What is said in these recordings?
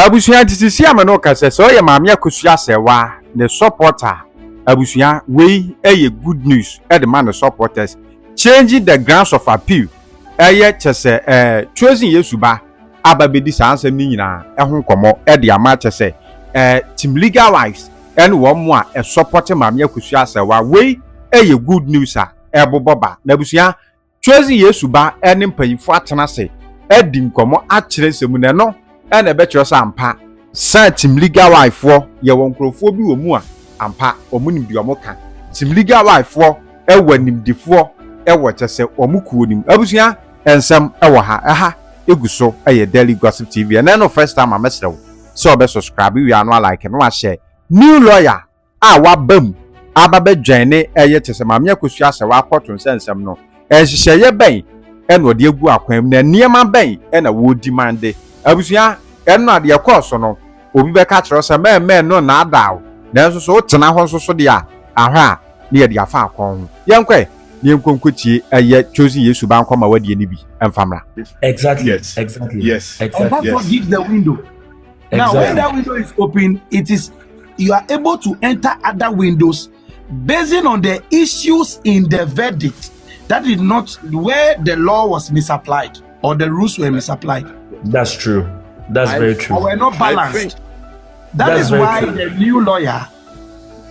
abusuya titisi amano kase so ye maame Akosuah Serwaa the supporter abusuya we good news e the man supporters changing the grounds of appeal chese choosing Yesu ba ababedi sansem ni nyina ho komo de ama chese team legal wise and one more support maame Akosuah Serwaa we good news eboboba na abusuya choosing Yesu ba ene mpanyifo atena se edi nkomo akire semu ne no ene be kiro sampa sa team legal wife for ye won krofo bi wo mu a ampa omunim bi omoka team legal wife for wanimdifo wo chese omukuo nim abusuya ensem wo ha eguso Daily Gossip TV and no first time amesrew so be subscribe we anu like no share new lawyer wa bam ababe dwane chese maame Akosuah Serwaa court nsensem no ehye ben eno de egu akwam na niema ben na wo demand abusuya eno ade ekoso no obi be ka kire se men no na adaw na nso so tena ho nso so de ahwa ne ye de afa akon yenkwe ne nkonkotie choosing Yesu ba nkoma wadie ni bi emfamra. Exactly. Yes. Exactly. Yes. Exactly. And that's what gives the window. Now, when that window is open, you are able to enter other windows based on the issues in the verdict. That is not where the law was misapplied or the rules were misapplied. That's true. That's very true. Or were not balanced. That is why the new lawyer.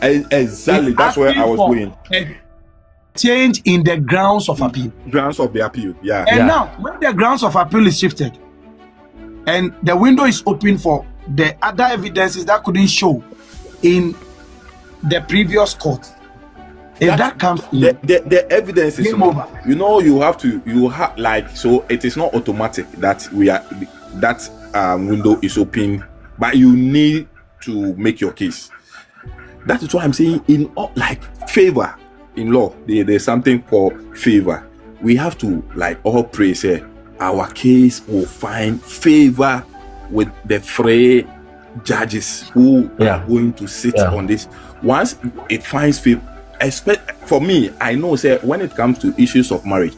Exactly. That's where I was going. Change in the grounds of appeal. Grounds of the appeal. Yeah. And now, when the grounds of appeal is shifted, and the window is open for the other evidences that couldn't show in the previous court. If that comes in, the evidence is over. You know, so it is not automatic that window is open, but you need to make your case. That is why I'm saying in favor in law, there's something called favor. We have to all pray, say our case will find favor with the three judges who are going to sit on this. Once it finds favor, for me, I know, say, when it comes to issues of marriage,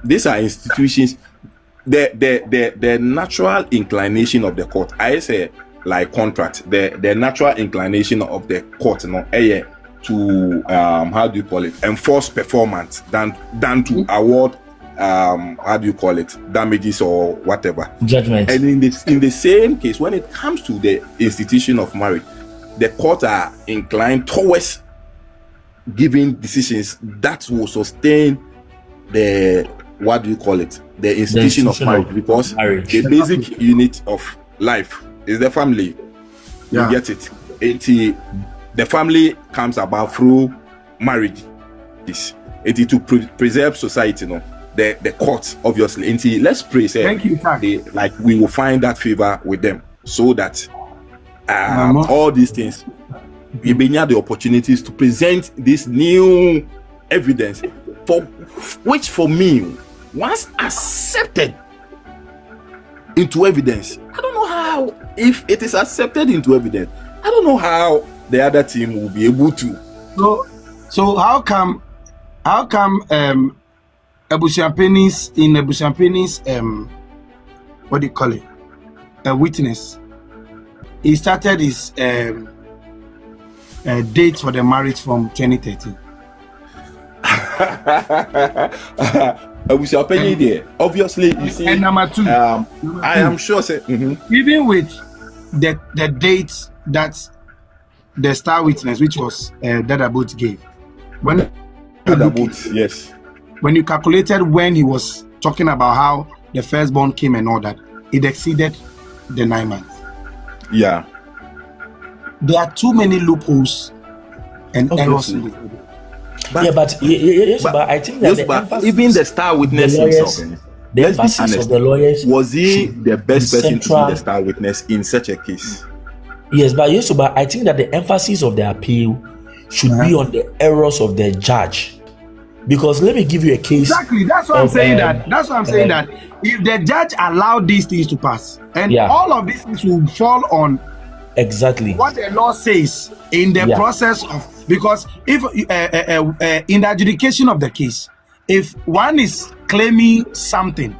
these are institutions. The natural inclination of the court, I say, like contract, the natural inclination of the court, to enforce performance than to award damages or whatever judgment. And in the same case, when it comes to the institution of marriage, the courts are inclined towards giving decisions that will sustain the institution of marriage, because the basic unit of life is the family. You get it? The family comes about through marriage. It to preserve society, the courts, obviously. Let's pray, say, thank you, we will find that favor with them, so that all these things, we may have the opportunities to present this new evidence, which for me, once accepted into evidence, I don't know how, if it is accepted into evidence, I don't know how the other team will be able to. So how come Abusuah Penny's what do you call it? A witness. He started his date for the marriage from 2013. Abusuah Penny there. Obviously, you see. And number two, I am sure. Even with the dates that the star witness, which was Dada Boat, gave, when you calculated when he was talking about how the firstborn came and all that, it exceeded the 9 months. Yeah. There are too many loopholes and errors in it. But I think that even the star witness himself, the emphasis of the lawyers, was he the best person to be the star witness in such a case? Yes, but I think that the emphasis of the appeal should be on the errors of the judge. Because let me give you a case. Exactly, that's what I'm saying. That's what I'm saying. That if the judge allowed these things to pass, and all of these things will fall on what the law says in the process of, because if in the adjudication of the case, if one is claiming something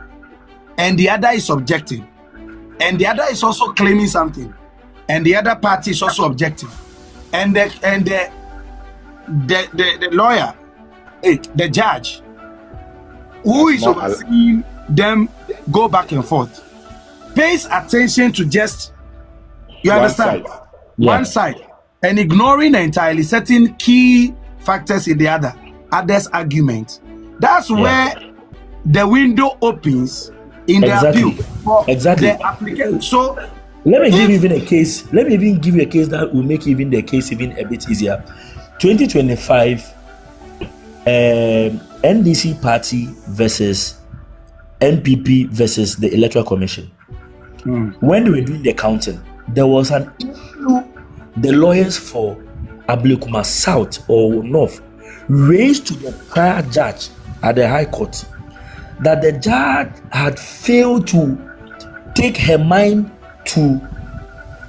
and the other is objecting, and the other is also claiming something, and the other party is also objecting, and the lawyer, the judge, who is overseeing them go back and forth, pays attention to just, you understand, one side, and ignoring entirely certain key factors in the other's argument. That's where the window opens in the appeal for the applicant. So let me give you even a case. Let me even give you a case that will make even the case even a bit easier. 2025 NDC party versus NPP versus the Electoral Commission. When they were doing the counting, there was an issue the lawyers for Ablekuma South or North raised to the prior judge at the High Court that the judge had failed to take her mind to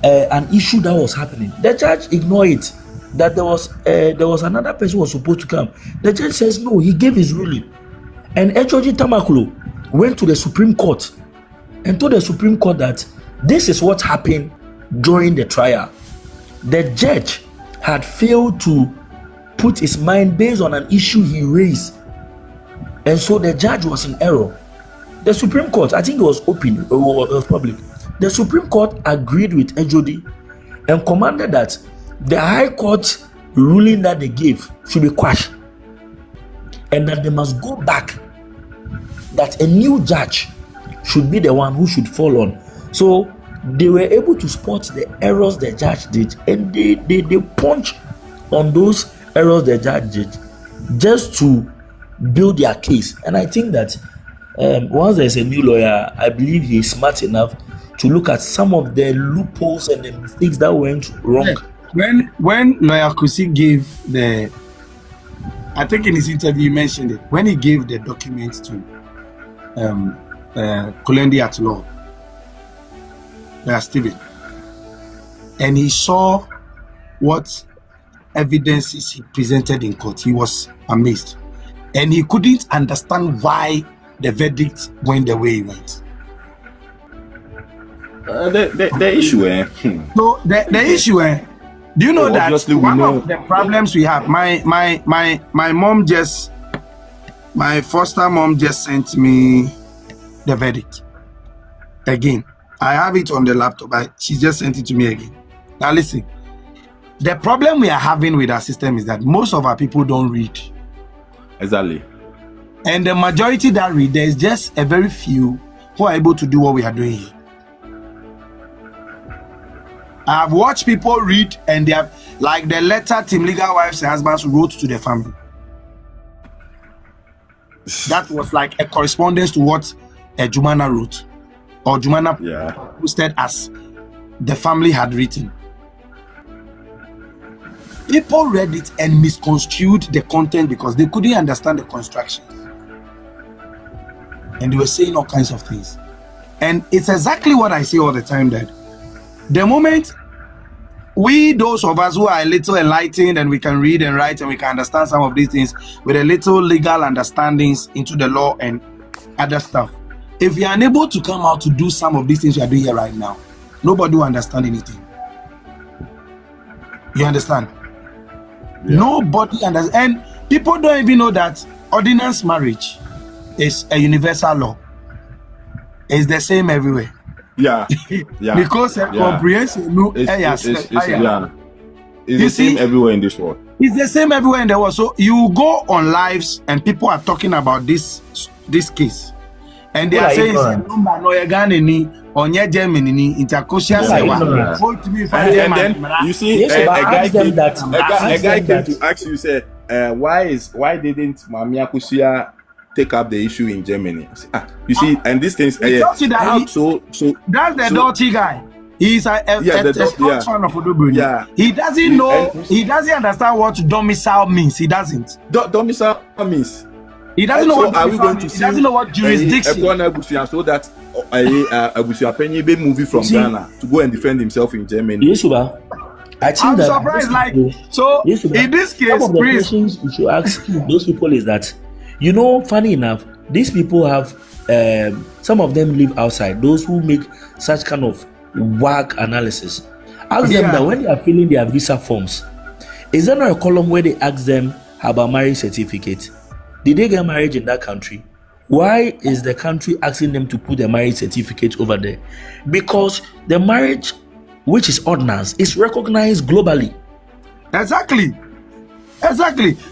an issue that was happening. The judge ignored it. That there was another person who was supposed to come. The judge says no, he gave his ruling. And Ejoji Tamaklo went to the Supreme Court and told the Supreme Court that this is what happened during the trial. The judge had failed to put his mind based on an issue he raised. And so the judge was in error. The Supreme Court, I think it was open, it was public. The Supreme Court agreed with Ejodi and commanded that the High Court ruling that they gave should be quashed. And that they must go back. That a new judge should be the one who should fall on. So they were able to spot the errors the judge did, and they punch on those errors the judge did just to build their case. And I think that once there's a new lawyer, I believe he is smart enough to look at some of the loopholes and the mistakes that went wrong. When lawyer Kusi gave the, I think in his interview he mentioned it, when he gave the documents to Kulendi at law, Stephen, and he saw what evidences he presented in court, he was amazed, and he couldn't understand why the verdict went the way it went. The issue, So the issue, do you know that one of the problems we have? My mom just, my foster mom just sent me the verdict again. I have it on the laptop, but she just sent it to me again. Now listen, the problem we are having with our system is that most of our people don't read. Exactly. And the majority that read, there is just a very few who are able to do what we are doing here. I have watched people read, and they have, like the letter Team Legal Wives and Husbands wrote to the family. That was like a correspondence to what Jumana wrote, or Jumana posted as the family had written. People read it and misconstrued the content because they couldn't understand the constructions. And they were saying all kinds of things. And it's exactly what I say all the time, that the moment we, those of us who are a little enlightened and we can read and write and we can understand some of these things with a little legal understandings into the law and other stuff, if we are unable to come out to do some of these things we are doing here right now, nobody will understand anything. You understand? Yeah. Nobody understands. And people don't even know that ordinance marriage is a universal law. It's the same everywhere. Yeah. Because comprehension, it's the same everywhere in this world. It's the same everywhere in the world. So you go on lives and people are talking about this case, and they are saying and then you see a guy came to ask you, say, why didn't Mami Akosuah take up the issue in Germany? You see, and these things. So that's the dirty guy. He's a fan of Udubuni. Yeah. He doesn't know. He doesn't understand what domicile means. He doesn't. Domicile means. He doesn't know what domicile means. He doesn't know what jurisdiction. So that Akosuah Penny be moving from Ghana to go and defend himself in Germany. Yesu, I think I'm surprised. Like so, in this case, some of the questions you should ask those people is that, funny enough, these people have, some of them live outside. Those who make such kind of work analysis, ask them that when they are filling their visa forms, is there not a column where they ask them about marriage certificate? Did they get married in that country? Why is the country asking them to put their marriage certificate over there? Because the marriage, which is ordinance, is recognized globally. Exactly.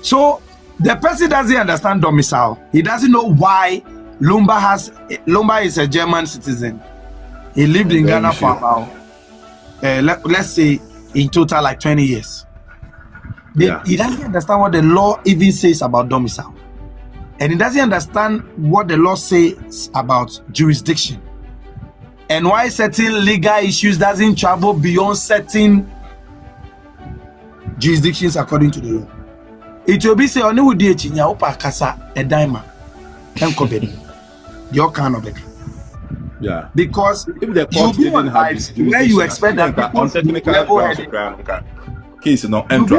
So the person doesn't understand domicile. He doesn't know why Lumba is a German citizen. He lived in Ghana for about, let's say, in total like 20 years. He doesn't understand what the law even says about domicile. And he doesn't understand what the law says about jurisdiction. And why certain legal issues doesn't travel beyond certain jurisdictions according to the law. It will be say only with the chinya upa kasa a diamond and kobedi. Your kind of it. Yeah. Because if the court didn't have this where you expect that on technical case is not you'll be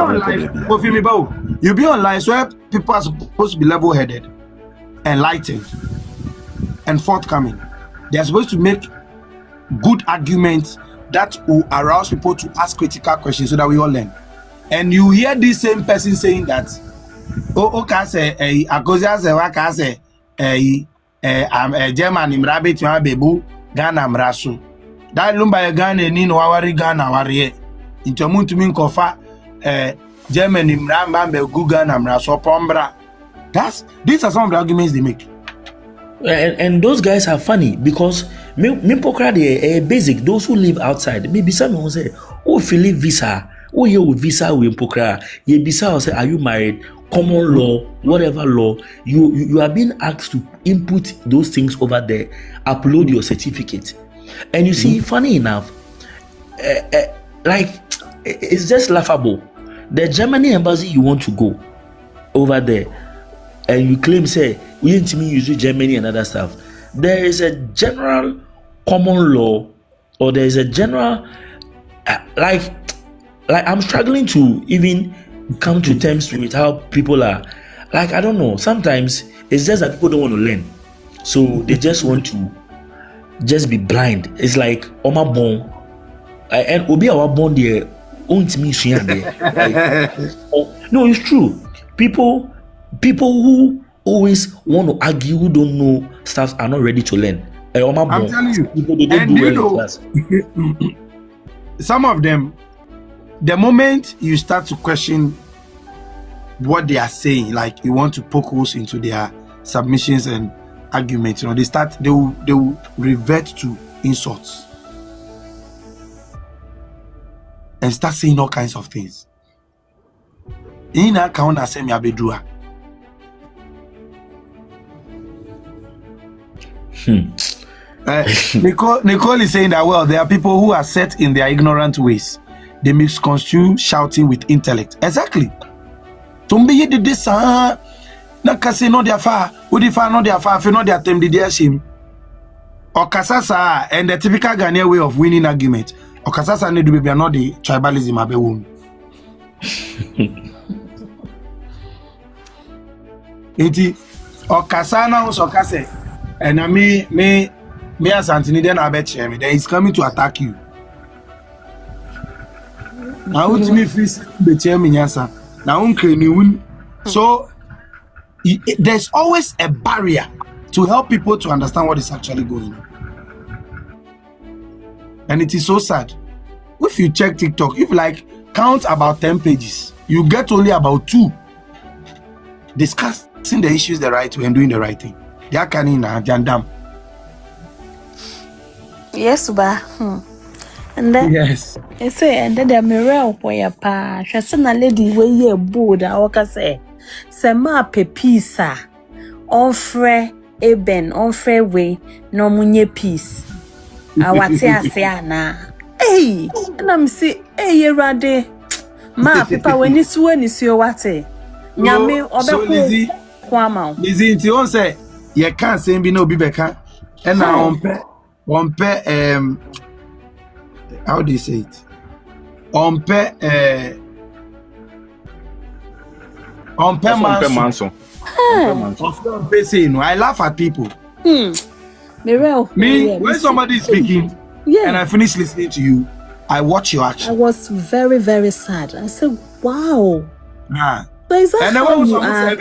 online where people are supposed to be level-headed, enlightened, and forthcoming. They are supposed to make good arguments that will arouse people to ask critical questions so that we all learn. And you hear this same person saying that, Akosuah Serwaa can say, I'm a German in rabbit, you have bebu, Ghana mrasu. That lumba Ghana ni no wari Ghana wari. Into mun to min kofa, German in Rambambe, Ghana mrasu, Pombra. These are some of the arguments they make. And those guys are funny because me basic. Those who live outside, maybe someone will say, "Oh, if you live visa, oh you with visa we pokra." Ye visa will say, "Are you married?" Common law, whatever law, you are being asked to input those things over there, upload your certificate, and you see, funny enough, like it's just laughable. The Germany embassy you want to go over there, and you claim say we need to use Germany and other stuff. There is a general common law, or there is a general like I'm struggling to even come to terms with how people are. Like, I don't know, sometimes it's just that people don't want to learn, so they just want to just be blind. It's like Oma Bon and Obi our Bon there won't me no, it's true. People who always want to argue, who don't know stuff, are not ready to learn. I'm telling you, people, they don't do well in class. Some of them, the moment you start to question what they are saying, like you want to poke holes into their submissions and arguments, you know, they will revert to insults and start saying all kinds of things. In account, I say me abedua. Nicole is saying that, well, there are people who are set in their ignorant ways. They misconstrue shouting with intellect. Exactly. Tumbi did this, Nakasi no their far, Udifa no their far, no their term, did they him? Or Kasasa, and the typical Ghanaian way of winning argument. Or Kasasa need to be not the tribalism of a wound. Or Kasana also Kase, and me as Anthony, then I bet you, then he's coming to attack you. Now to me fees the chairman answer. Now so there's always a barrier to help people to understand what is actually going on. And it is so sad. If you check TikTok, if like count about 10 pages, you get only about 2 discussing the issues the right way and doing the right thing. They are canning jandam. Yes, ba. And then yes. I say, and then the mirror where pa, she said, a lady where ye board, I say, Sama pepisa, on fre, eben, on fair way, no munye peace. I want to say, na. Hey, and I'm say, hey, rade. Ma, papa, when it's your water. Nyame, or so Lizzie, Kwama. Lizzie, you say, you can't say, be no bibeka, and now on pair, how do you say it? On pair manson. I laugh at people. Me, when somebody is speaking and I finish listening to you, I watch your action. I was very, very sad. I said, wow. Nah. So is that and then how when you are?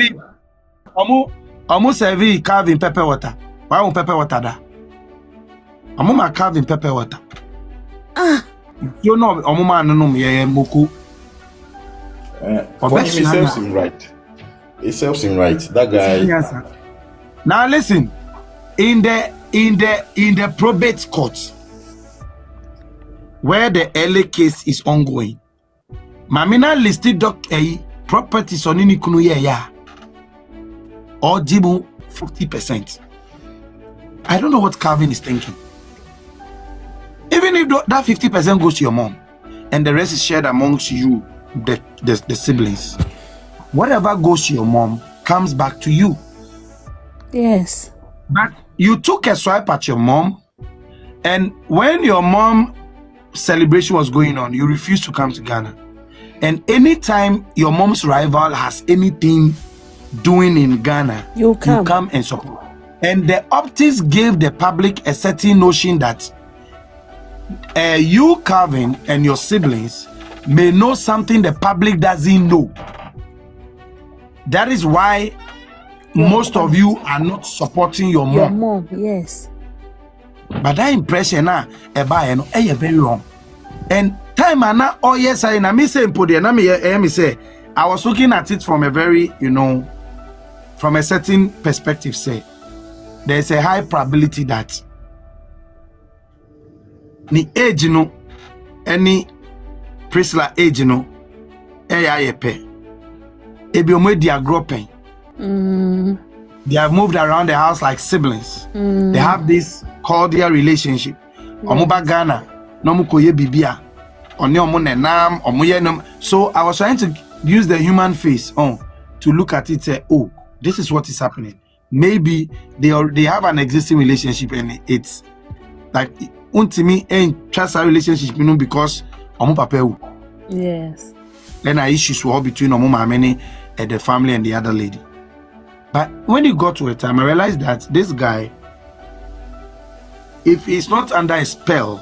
almost serve carving pepper water. Why won't pepper water da? I'm carving pepper water. You know, moku. It serves him right. It serves him right. That guy. Now listen, in the probate court, where the LA case is ongoing, Mamina listed properties on any kunu ya or jibu 50%. I don't know what Calvin is thinking. Even if that 50% goes to your mom and the rest is shared amongst you, the siblings, whatever goes to your mom comes back to you. Yes. But you took a swipe at your mom, and when your mom celebration was going on, you refused to come to Ghana. And anytime your mom's rival has anything doing in Ghana, you come and support. And the optics gave the public a certain notion that you, Calvin, and your siblings may know something the public doesn't know. That is why most of you are not supporting your mom. Your mom, yes. But that impression very wrong. And time yes, I was looking at it from a very, from a certain perspective, say there's a high probability that ni age any Priscilla age they have moved around the house like siblings. They have this cordial relationship. Ghana. So I was trying to use the human face to look at it, say, oh, this is what is happening. Maybe they have an existing relationship and it's like me ain't trust our relationship, because yes. Then I issues were between and the family and the other lady. But when it got to a time, I realized that this guy, if he's not under a spell,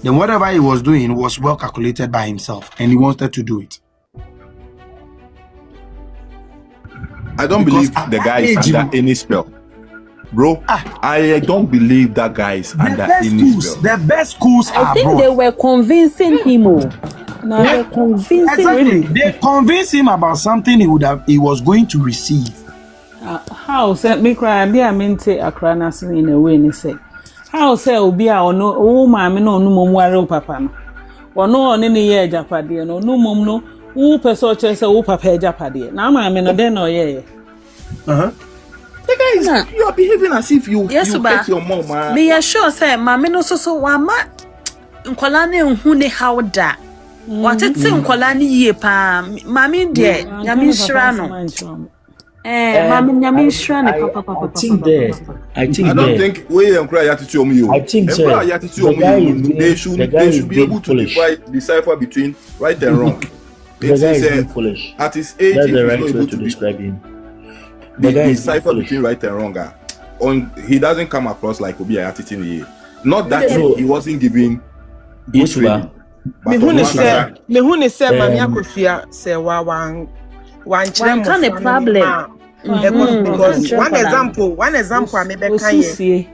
then whatever he was doing was well calculated by himself, and he wanted to do it. I don't believe the guy is under any spell. Bro, I don't believe that guy is under any spell. The best schools are I think abroad. They were convincing him. No, they convincing exactly. him. They convinced him about something he was going to receive. How say me cry be I mean say akra na in a way ni say. How say obi a ono o ma me no mom ware papa no. Ono ne ye japade no mom no wo person che say wo papa japade. Na ma me no den no ye. The guy is, you are behaving as if you take your mom. Me ya sure say mama no so wa ma nkola na hu ne how da. Watete nkola ne yie pa mama de nyame nhira no. Mama nyame nhira ne papa. I don't think we encourage attitude on you. I think so. They should be able to decipher between right and wrong. The guy is foolish. At his age, that's the right way to describe him. The guy is decipher between right and wrong. He doesn't come across like Obi attitude. Not that he wasn't giving Yesu. Me who ne say mami Akosuah Serwaa wan chere kind of problem. Because one example I may be kind say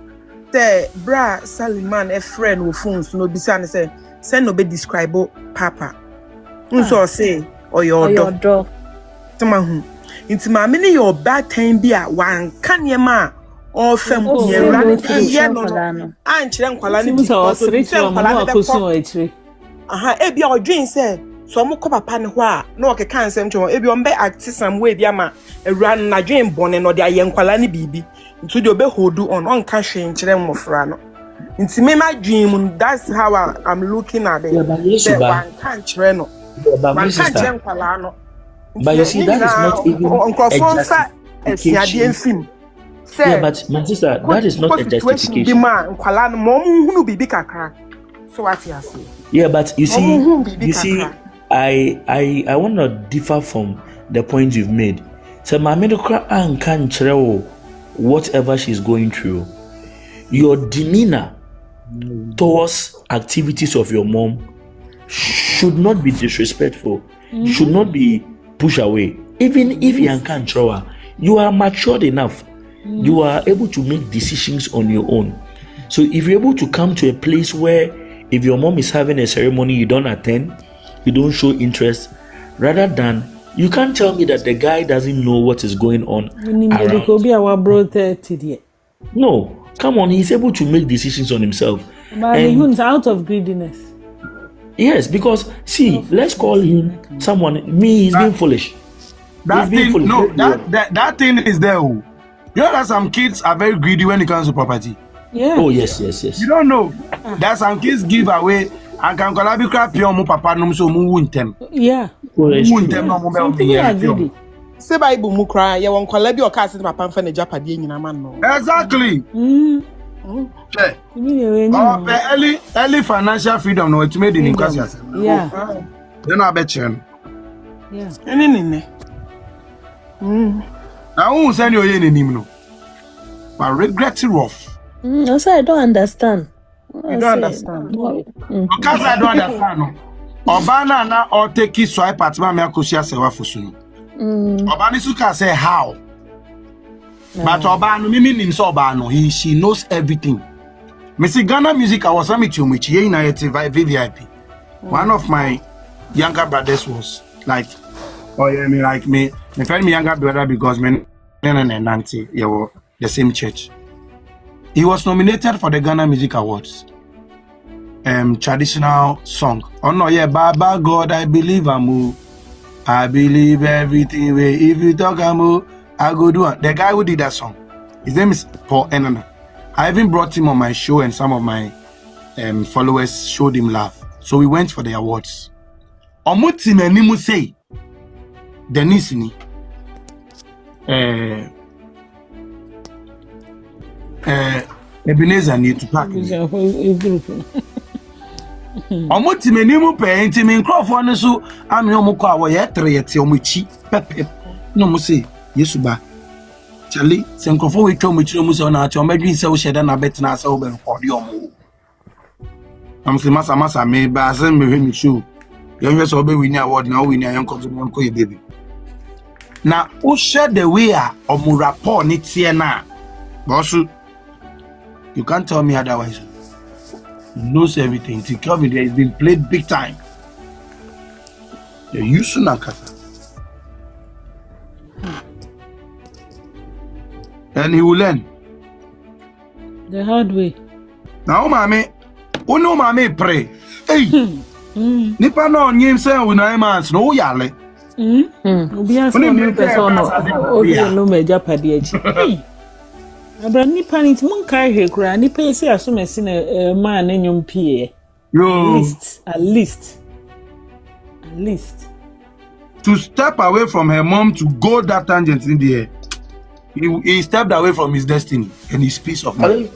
bra Saliman a friend with phones no bisa say send no be describe papa. Unso say or your dog. Tama hu. Inti ma me your bad time bi a wan kan yema o fam yera ye no an chere nkwala ni because nkwala be ko ebi o dream say so mo ko papa ne ho a na o ke kan sem cho ebi o mbe act some way bi ama ewura na dream bone no de aye nkwala ni bibi ntu de obe hold on ka hwe nkire mmofra no nti me ma dream that's how I'm looking at it. But you see, that is not even a justification. Yeah, but my sister, that is not a justification. Yeah, but you see, I want to differ from the point you've made. So my medical and can whatever she's going through. Your demeanor towards activities of your mom should not be disrespectful, should not be pushed away. Even if you can't show her, you are matured enough. You are able to make decisions on your own. So if you're able to come to a place where if your mom is having a ceremony, you don't attend, you don't show interest, rather than you can't tell me that the guy doesn't know what is going on around. No, come on, he's able to make decisions on himself. But he's out of greediness. Yes, because see, let's call him someone. He's being foolish. That thing is there. You know that some kids are very greedy when it comes to property. Yeah. Oh yes. You don't know that some kids give away and can collaborate crap your papa no so mu wuntem. Yeah. Say Bible mu cry, you won't collect your cast papa for the Japadi in a man. Exactly. Early financial freedom no it made in Nkansah. Yeah. Then I bet you. Yeah. Now who send you in him no? But regret it rough. Also, I don't understand. You don't understand. Because I don't understand. No. Obana na or take it swipe at my Akosuah Serwaa for soon. Obani suka say how. But Obano meaning in Sobano, she knows everything. Missy Ghana music I was with you which ye in a VVIP. One of my younger brothers was like, oh yeah, me like me friend me younger brother because me and Nancy were the same church. He was nominated for the Ghana Music Awards. Traditional song. Oh no, yeah, Baba God, I believe Amu. I believe everything way. If you talk Amu, I go do it. The guy who did that song, his name is Paul Enana. I even brought him on my show and some of my followers showed him love. So we went for the awards. Omuti menimu say, Denise ni. Ebenezer need to pack. Omuti menimu pe enti me nkrofo ne so ame omukọ awo ye tere yete omuchi pepe no mu say Yesu ba chali se nkrofo we twa omuchi mu say na ati omedwin se wo sheda na betina se wo be nkodi omu am se masa me ba se me hwe mi show ye hwe so be win award na win ayen kozo mo nko ye baby na o share the way a omu rapport ni tie na boss you can't tell me otherwise. He knows everything. Confi has been played big time. The Yesu Nkansah. And he will learn. The hard way. Now, mommy, pray. Hey, nipa no nyim say we na mans no yale. Obi aso no person no. Obi no meja pade achi. Abra nipa ni mun kai he kura nipa ese asomesi na man enyum pie. Yo. At least. To step away from her mom to go that tangent in the air. He stepped away from his destiny and his peace of mind.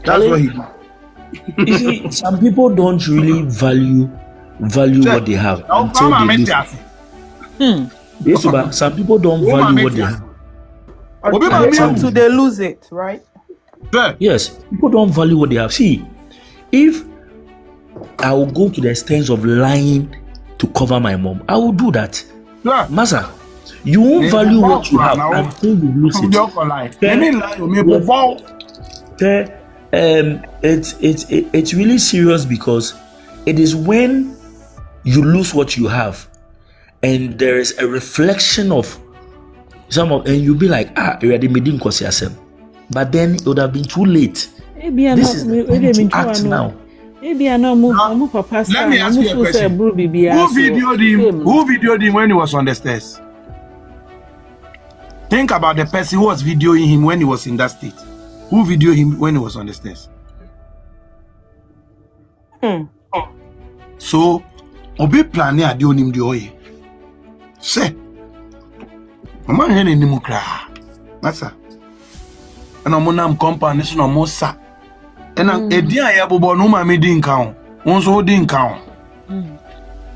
That's what he did. You see, some people don't really value what they have until they lose it. Yes, but some people don't value what they have. Until they lose it, right? Yes, people don't value what they have. See, if I will go to the extent of lying to cover my mom, I will do that. Yeah. Masa, you won't value what you have until you lose it. It's really serious because it is when you lose what you have and there is a reflection of and you'll be like, you are the meeting cause yourself. But then it would have been too late. This is the time to act now. Maybe I know move papa. Let me ask you a question. Who videoed him when he was on the stairs? Think about the person who was videoing him when he was in that state. Who videoed him when he was on the stairs? So, obi planning adi onim di oye. Say, mama hene ni mukra. Masa. Ena mo nam compound so no mo sa. Ena edi aye bobo no ma me di nkan. Won so di nkan.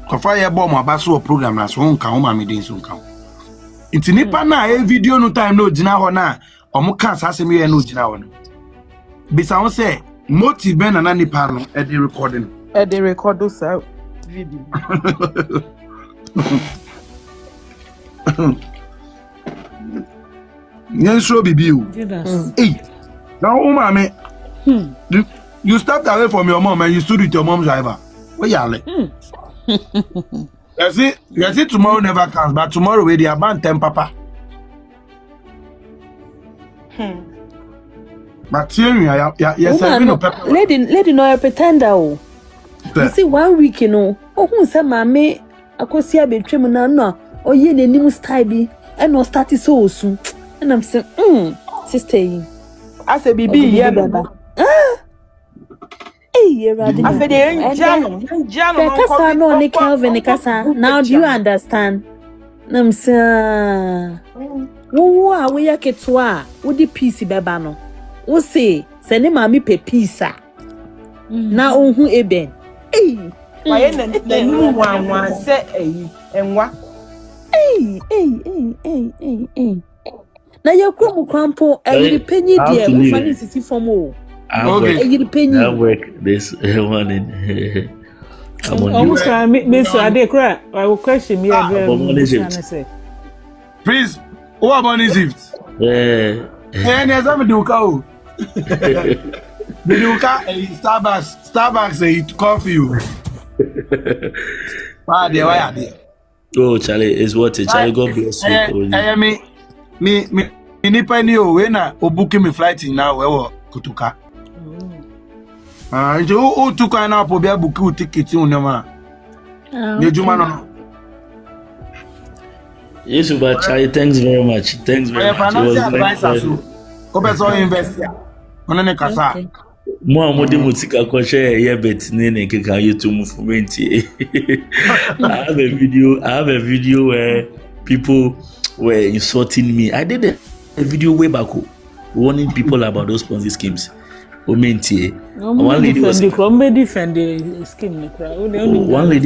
Ko fa ye bo mo aba so program na so nkan o ma me di so nkan. Inti nipa na e video no time no gina ho na omo kan asem ye no gina ho no. Bisa won say motive ben na nipa no e dey recording. E dey record sa video. Yesu bibi o. Hey. Now mama you stepped away from your mom and you stood with your mom's driver. Where you are? You see tomorrow never comes, but tomorrow we dey about 10 papa. But here yes, lady no pretender o. You see 1 week you know. Who say mama Akosuah betwem na no. Oye n'anim style bi e no start so soon. And I'm saying, sister yi. I say bibi ye baba. Hey, Radina. I said, Jano, no, Nick Calvin, Nikasa. Now, do you understand? I'm saying, who are we a ketwa? Would the piece babano? Who say, send him a me pe pizza. Now, who eben? Hey, why, the new one say, and what? Hey. Now, your crumple, and you penny dear, funny to see for more. I work this morning. Almost Miss Adekra. I will question me again. Please, what about Egypt? Yeah. And as I'm doing, Starbucks say Confi. Why are they? Oh, Charlie, is what it. Charlie, God bless you. Me, nipa ni o we na obuke me flight now we wo kutuka. Nje o tuka na po bia buku ticket unema. Ne juma no. Yesu ba Charlie, thanks very much. Thanks very much. Ko person invest ya. Ona ne kasa. Mo amode mutika ko share here bet ne keka YouTube movement. I have a video where people were insulting me. I did a video way back warning people about those Ponzi schemes. One lady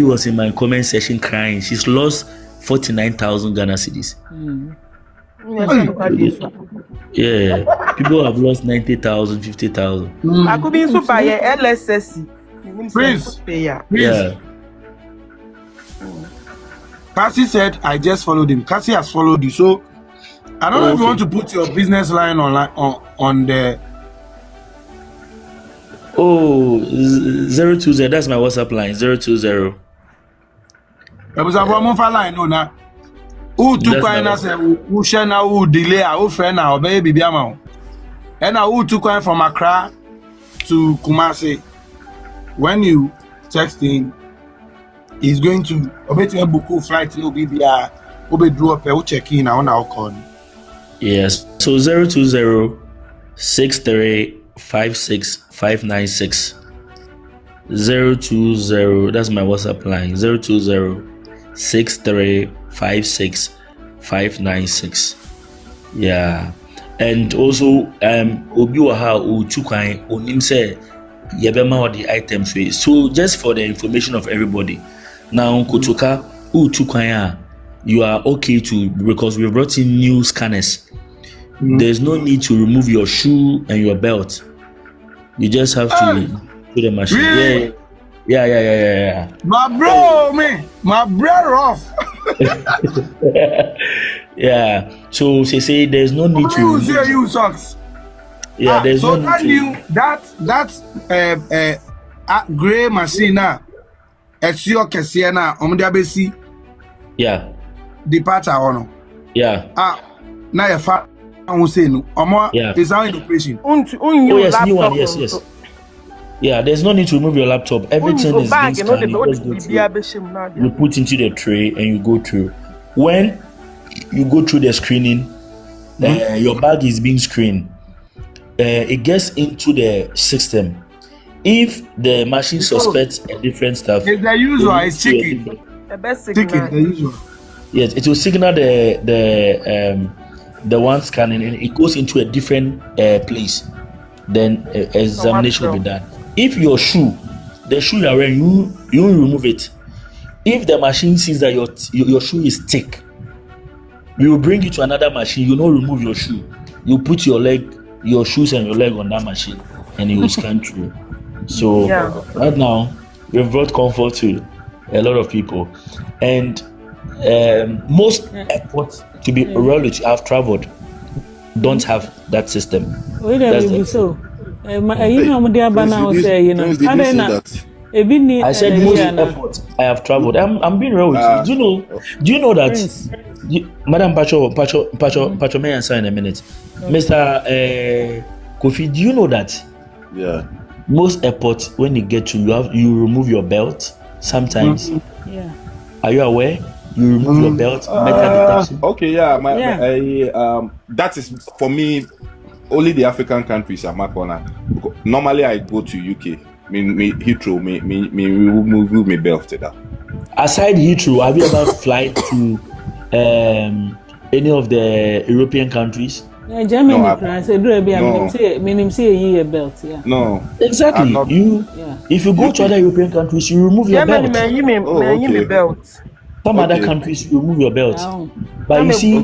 was in my comment section crying. She's lost 49,000 Ghana cedis. Yeah, people have lost 90,000, 50,000. I could be super LSSC. Prince. Yeah. Cassie said, I just followed him. Cassie has followed you. So, I don't know if you want to put your business line on the... Oh, 020. That's my WhatsApp line. 020. There was a woman line, no, now. Who took coin say who share now who delay who friend now baby biama. And who took coin from Accra to Kumasi. When you text him, he's going to obey to book flight no BBR obe drop who check in on our call. Yes. So 020 6356 596 020. That's my WhatsApp line. 020 6356 596. Yeah. And also obi wa ha o tukwan onim say yebema all the items we. So just for the information of everybody. Now kotoka o tukwan you are okay to, because we brought in new scanners. There's no need to remove your shoe and your belt. You just have to put the machine. Really? Yeah. My bro off. Yeah. So they say there's no need to use you socks. Yeah, there's so no need that gray machine now. It's your Kesiana Omdiabesi. Yeah. Departure or no? Yeah. Now your father will say no. Is our operation. Oh yes, new one. Yes. Yeah, there's no need to remove your laptop. Everything is being scanned. You put into the tray and you go through. When you go through the screening, your bag is being screened. It gets into the system. If the machine suspects a different stuff, it's the usual. It's chicken. The best signal. The usual. Yes, it will signal the one scanning, and it goes into a different place. Then examination will be done. If your shoe, the shoe you are wearing, you remove it. If the machine sees that your shoe is thick, We will bring you to another machine. You not remove your shoe. You put your shoes and your leg on that machine, and it will scan through. So right now, we've brought comfort to a lot of people, and most airports, to be reality, I've traveled, don't have that system. Wait a minute, so you know what they say, you know. I said most airports I have traveled. I'm being real with you. Do you know that? Madam Pacho may answer in a minute. Mr. Kofi, do you know that? Yeah. Most airports, when you get to, you remove your belt sometimes. Yeah. Are you aware? You remove your belt, metal detection. Okay, that is for me. Only the African countries are my corner. Normally, I go to UK. Me Heathrow, me remove my belt to that. Aside Heathrow, have you ever fly to any of the European countries? Yeah, Germany. No, belt. Yeah. No. Exactly. If you go to other European countries, you remove your belt. You belt. Some other countries you remove your belt, but you see,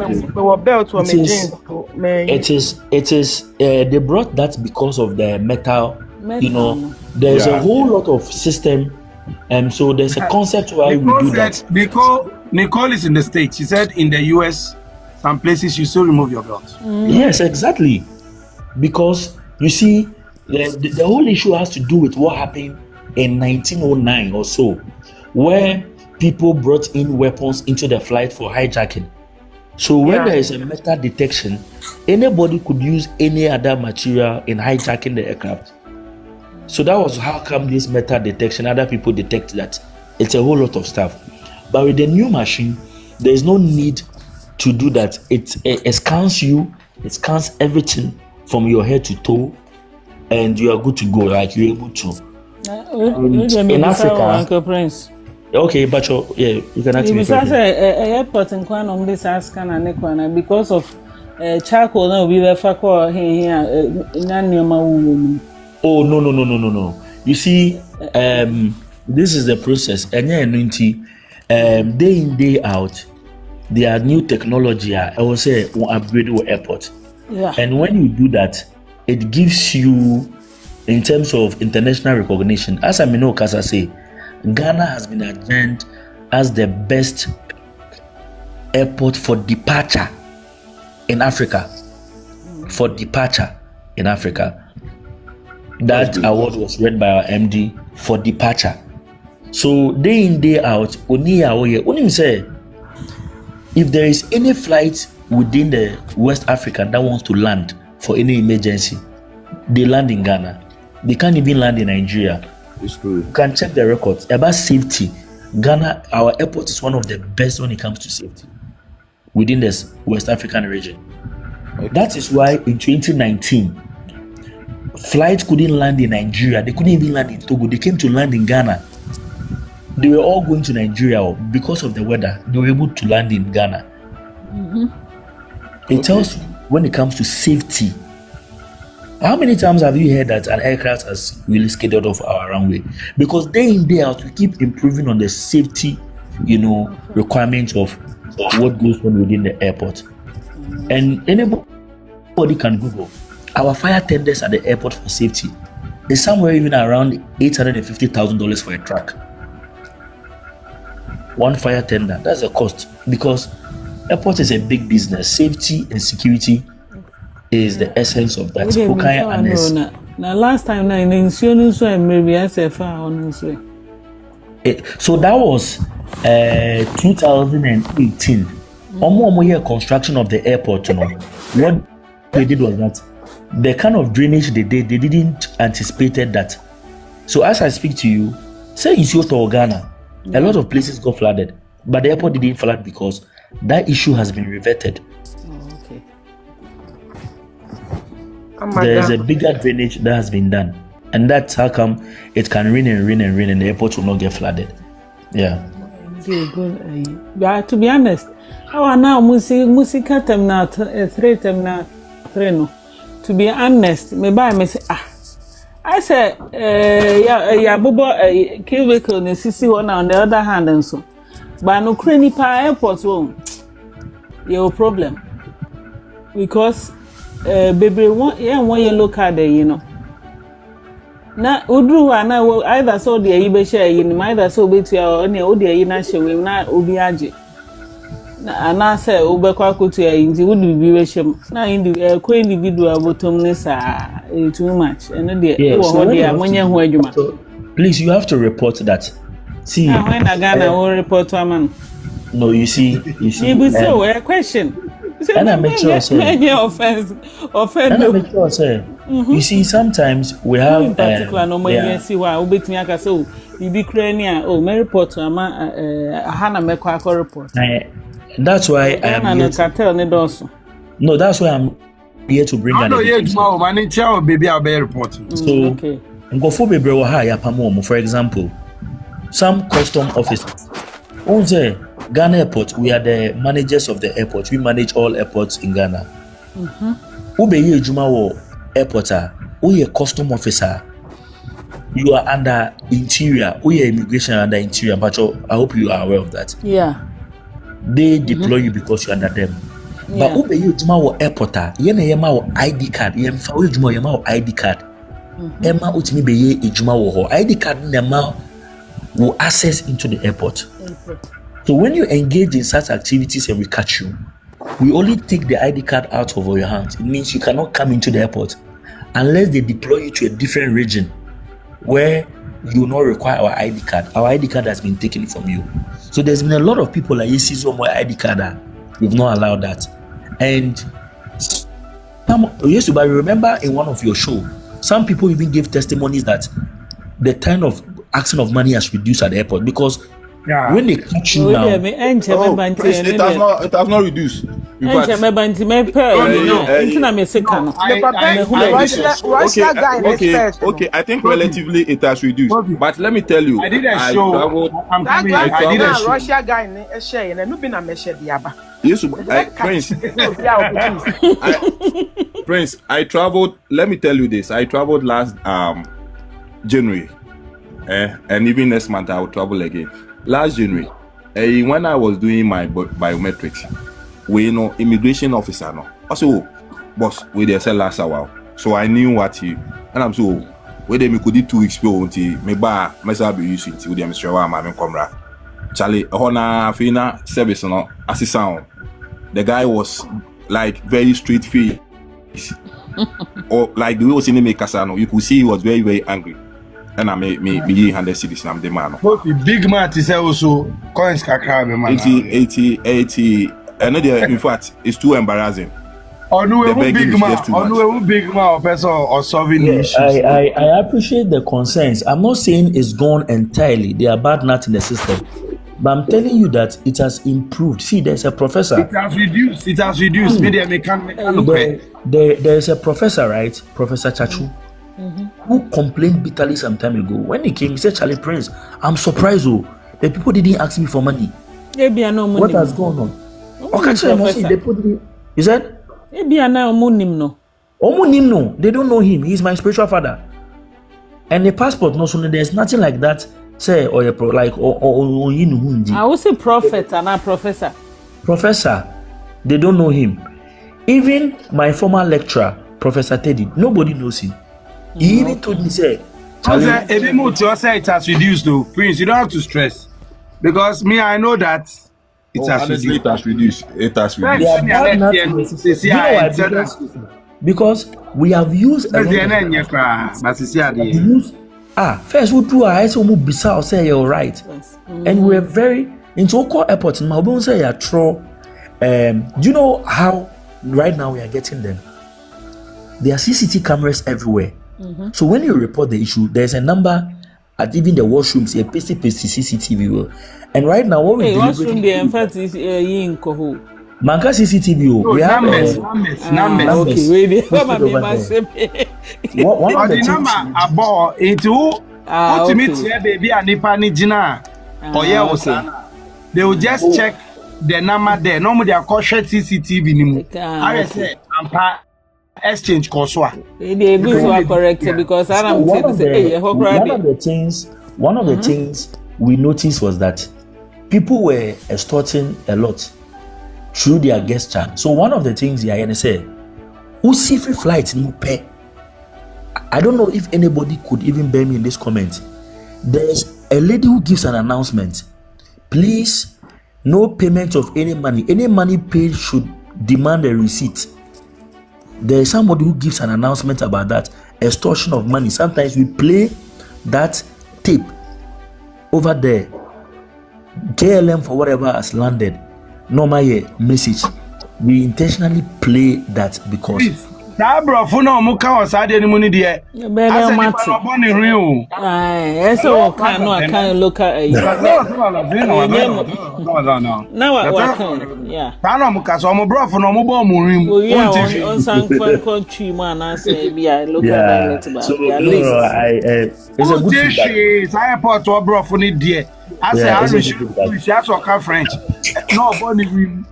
it is they brought that because of the metal. You know, there's a whole lot of system, and so there's a concept why we do that. Nicole is in the States. She said in the US, some places you still remove your belt. Yes, exactly, because you see, the whole issue has to do with what happened in 1909 or so, where people brought in weapons into the flight for hijacking. So when there is a metal detection, anybody could use any other material in hijacking the aircraft. So that was how come this metal detection, other people detect that. It's a whole lot of stuff. But with the new machine, there is no need to do that. It scans you, it scans everything from your head to toe, and you are good to go, like you're able to. In Africa, okay, but you can ask me. Because airport in Kwadwo this scan and Kwadwo because of charcoal now we were here Oh no. You see, this is the process. And day in, day out, there are new technology. I will say upgrade your airport. Yeah. And when you do that, it gives you, in terms of international recognition, as Nkansah say, Ghana has been adjourned as the best airport for departure in Africa. For departure in Africa. That award was read by our MD for departure. So day in, day out, only say if there is any flight within the West Africa that wants to land for any emergency, they land in Ghana. They can't even land in Nigeria. It's true. You can check the records about safety. Ghana, our airport is one of the best when it comes to safety within this West African region. Okay. That is why in 2019, flights couldn't land in Nigeria. They couldn't even land in Togo. They came to land in Ghana. They were all going to Nigeria because of the weather. They were able to land in Ghana. It tells you when it comes to safety. How many times have you heard that an aircraft has really skidded off our runway? Because day in, day out, we keep improving on the safety, requirements of what goes on within the airport. And anybody can Google. Our fire tenders at the airport for safety is somewhere even around $850,000 for a truck. One fire tender, that's the cost. Because airport is a big business. Safety and security is the essence of that. Now last time in insurance maybe I said honestly. So that was 2018. Almost year construction of the airport, What they did was that the kind of drainage they did, they didn't anticipated that. So as I speak to you, say in Yesu Ghana, a lot of places got flooded, but the airport didn't flood because that issue has been reverted. There's a bigger drainage that has been done, and that's how come it can rain and the airport will not get flooded. Yeah. But to be honest, our now music term now 3 term now 3 no. To be honest, me say I said bobo vehicle ne sisi one on the other hand and so. But no cranny pa airport won. your problem. Because baby one yellow card you know. Na udru ana either so the yibe share yin either so betu ya oni odi yi na hyewe na obi age na ana say obekwa akotu ya yin would be we shem na individual bottom ne sa too much and the wo dey amonye ho adwuma. Please, you have to report that. See, when Ghana will report to a man. No, you see. So a question. And I make sure say. Offense. And I make sure say. You see, sometimes we have. In particular, no more see why. Ubet me aka so. You be Ukrainian. Oh, me report to a man. Hana me kwa report. That's why I am. No, that's why I'm here to bring. I know you tomorrow. Man, tell baby I'll be reporting. So, okay. For example, some custom officers. On the Ghana airport, we are the managers of the airport. We manage all airports in Ghana. Ube Juma airport, we a custom officer. You are under interior. We are immigration under interior. But I hope you are aware of that. Yeah. They deploy you because you're under them. But Ube Juma airport, yema ID card. Yema Juma ID card. Emma utimi beye ejuma wo ID card nema will access into the airport. So when you engage in such activities and we catch you, we only take the ID card out of your hands. It means you cannot come into the airport unless they deploy you to a different region where you will not require our ID card. Our ID card has been taken from you. So there's been a lot of people like Yesu my ID card. We've not allowed that. And Yesu, but remember in one of your shows, some people even give testimonies that the kind of action of money has reduced at the airport because when they catch you now, it has not reduced. Okay, I think relatively it has reduced. But let me tell you, I did a show. I did a Russia guy in a share and I've been a measure the Abba. Yes, Prince, I traveled. Let me tell you this. I traveled last January, and even next month I will travel again. Last January, when I was doing my biometrics, we immigration officer also, boss, we there said last hour, so I knew what he and I'm so where they could do 2 weeks ago until me ba myself be using to the Serwaa my camera. Charlie, Hona Fina service assistant. The guy was like very straight face. Or like the way was in the Nkansah, you could see he was very, very angry. And I may be 100 cities. I'm the man. Big man is also coins kakra man. 80. Another, in fact, it's too embarrassing. Big man person or solving issues. I appreciate the concerns. I'm not saying it's gone entirely. They are bad nuts in the system. But I'm telling you that it has improved. See, there's a professor. It has reduced. Maybe there's a professor, right? Professor Chachu, who complained bitterly some time ago. When he came, he said, Charlie Prince, I'm surprised, the people didn't ask me for money. What has gone on? You said? They don't know him. He's my spiritual father. And the passport, no, so there's nothing like that. Say or like or I would say prophet and not professor. Professor, they don't know him. Even my former lecturer, Professor Teddy, nobody knows him. He even told me, say, it has reduced though. Prince, you don't have to stress. Because I know that it has reduced. It has reduced. Because we have used first we do I say bisa say you're right. And we're very into Oko airport in Malbon say you're true. Do you know how right now we are getting them? There are CCTV cameras everywhere. So when you report the issue, there's a number at even the washrooms, a pasty CCTV. And right now what we washroom the emphasis in Koho. Manka CCTV. We have numbers. Okay, wait. One of the number about into baby and Nipani Jina or they will just check the number there. Normally they are called CCTV. I say exchange Akosuah. They are correct because one of the things we noticed was that people were extorting a lot. through their gesture. So one of the things they are say, who see free flights no pay. I don't know if anybody could even bear me in this comment. There's a lady who gives an announcement. Please, no payment of any money. Any money paid should demand a receipt. There is somebody who gives an announcement about that. Extortion of money. Sometimes we play that tape over there. KLM for whatever has landed. Normal message. We intentionally play that because that bro for no mo kan osade ni mo ni de e born in real so can local now what can yeah na mo ka so mo bro for no mo born mo rim on san country man na say be local dialect ba at least it's a good feedback airport or bro for ni de I say I wish I so French no born in rim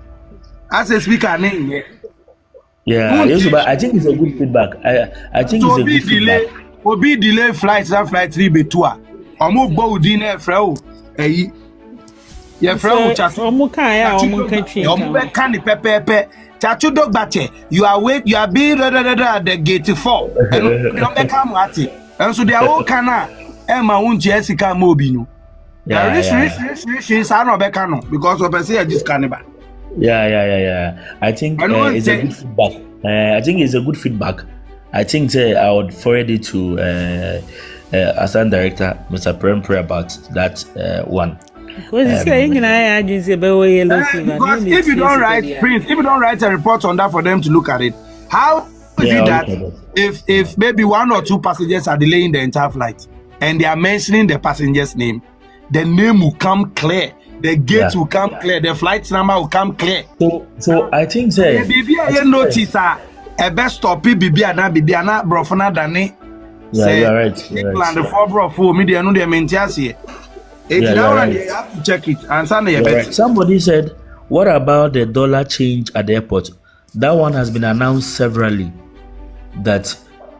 I say speaker name yeah, Yesu, but I think it's a good feedback. I think it's a good feedback. Obi delay flights that flight 3 be 2. Omo bo din e fra o. Eyi. Ye fra o chat. Omo kan ya omo country. Omo be kan ni pepepe. Chachu dog bache. You are being at the gate 4. And you be come at it. And so they are all kana e ma unje esika ma obi no. Yeah, rich is no be kanu because of say this cannibal. Yeah. I think it's a good feedback. I think it's a good feedback. I think I would forward it to Assistant Director, Mr. Prempre, about that one. Because if you don't write, Prince, if you don't write a report on that for them to look at it, how is it that if maybe 1 or 2 passengers are delaying the entire flight and they are mentioning the passenger's name, the name will come clear. The gate will come clear. The flight number will come clear. So I think you notice a best stop Bibiana Brofana Dani. Yeah, you're right. England the 4 bro for media no they maintain here. You have to check it and Sunday. Somebody said, what about the dollar change at the airport? That one has been announced severally that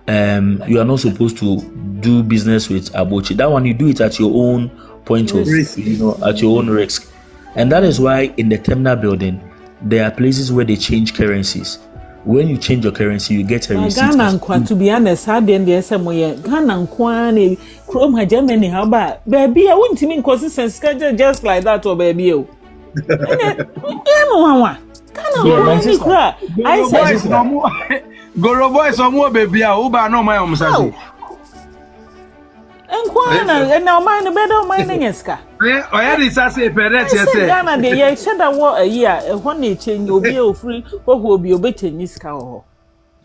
you are not supposed to do business with Abochi. That one you do it at your own point of risk, at your own risk. And that is why in the terminal building there are places where they change currencies. When you change your currency, you get a receipt. Ghana, to be honest, how then the SMO Ghana, Kwani, Chrome, Germany, how about baby? I wouldn't mean consistent schedule just like that, or baby. I said, Goro boys, no more baby. Uba no my own. And now mind the better mining eska. I had this as a parent. Ghana, they said that what a year, when they change, you'll be free, what will be obeyed in this cow.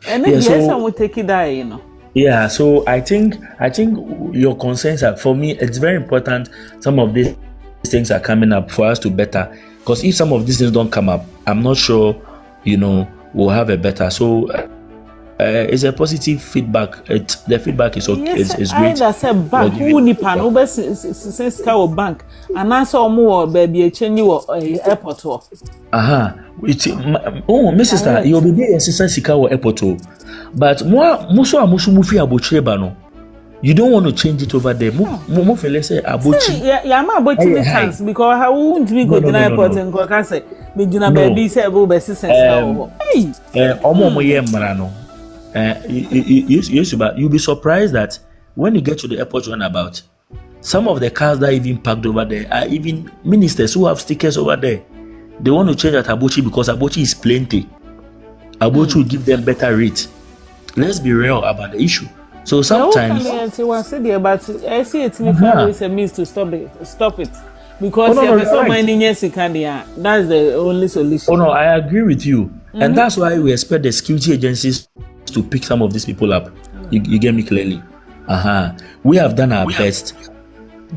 And then someone will take it, Yeah, so I think your concerns are, for me, it's very important. Some of these things are coming up for us to better. Because if some of these things don't come up, I'm not sure, we'll have a better. So it's a positive feedback. The feedback is okay. Yes, it's great. I said bank who nipan over since cow bank and I saw more baby a change you airport. Mrs. Star, you'll be there since Chicago airport. But mufi abocheba no. You don't want to change it over there. Let's say abochi. Yeah, I'm about to chance because I won't be go to the airport and go say me dina baby say bo be since cow. Hey. Omo ye mrano. You'll be surprised that when you get to the airport runabout, some of the cars that are even parked over there are even ministers who have stickers over there. They want to change at Abochi because Abochi is plenty. Abochi will give them better rates. Let's be real about the issue. So sometimes I see it's a means to stop it. Because there's so many years that's the only solution. Oh no, I agree with you. And that's why we expect the security agencies to pick some of these people up. You get me clearly. We have done our best.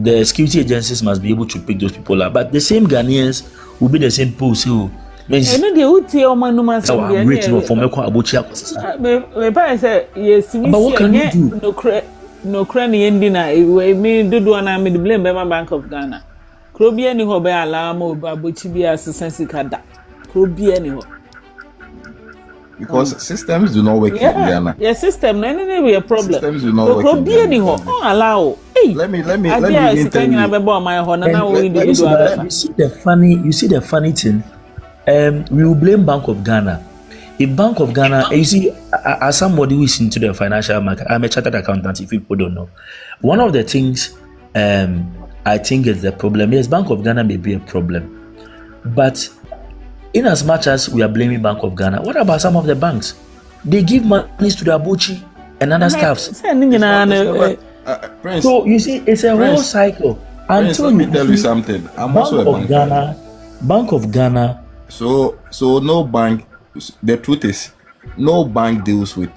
The security agencies must be able to pick those people up. But the same Ghanaians will be the same people who I know they would tell my no man from but what can you do? No cranny ending. I mean, do one. I mean, blame Bema Bank of Ghana. Could be any hobe alarm or babuchi assistance kada. Could be any because systems do not work in Ghana. Yeah, system. No, be a problem. Systems do not work in Ghana. Don't allow. Hey, let me. You see the funny thing. we will blame Bank of Ghana. If Bank of Ghana, you see, as somebody who is into the financial market, I'm a chartered accountant, if people don't know. One of the things I think is the problem, yes, Bank of Ghana may be a problem. But in as much as we are blaming Bank of Ghana, what about some of the banks? They give money to the Abuchi and other staffs. So you see, it's a whole cycle. Let me tell you something. I'm also a bank. Bank of Ghana. So no bank. The truth is, no bank deals with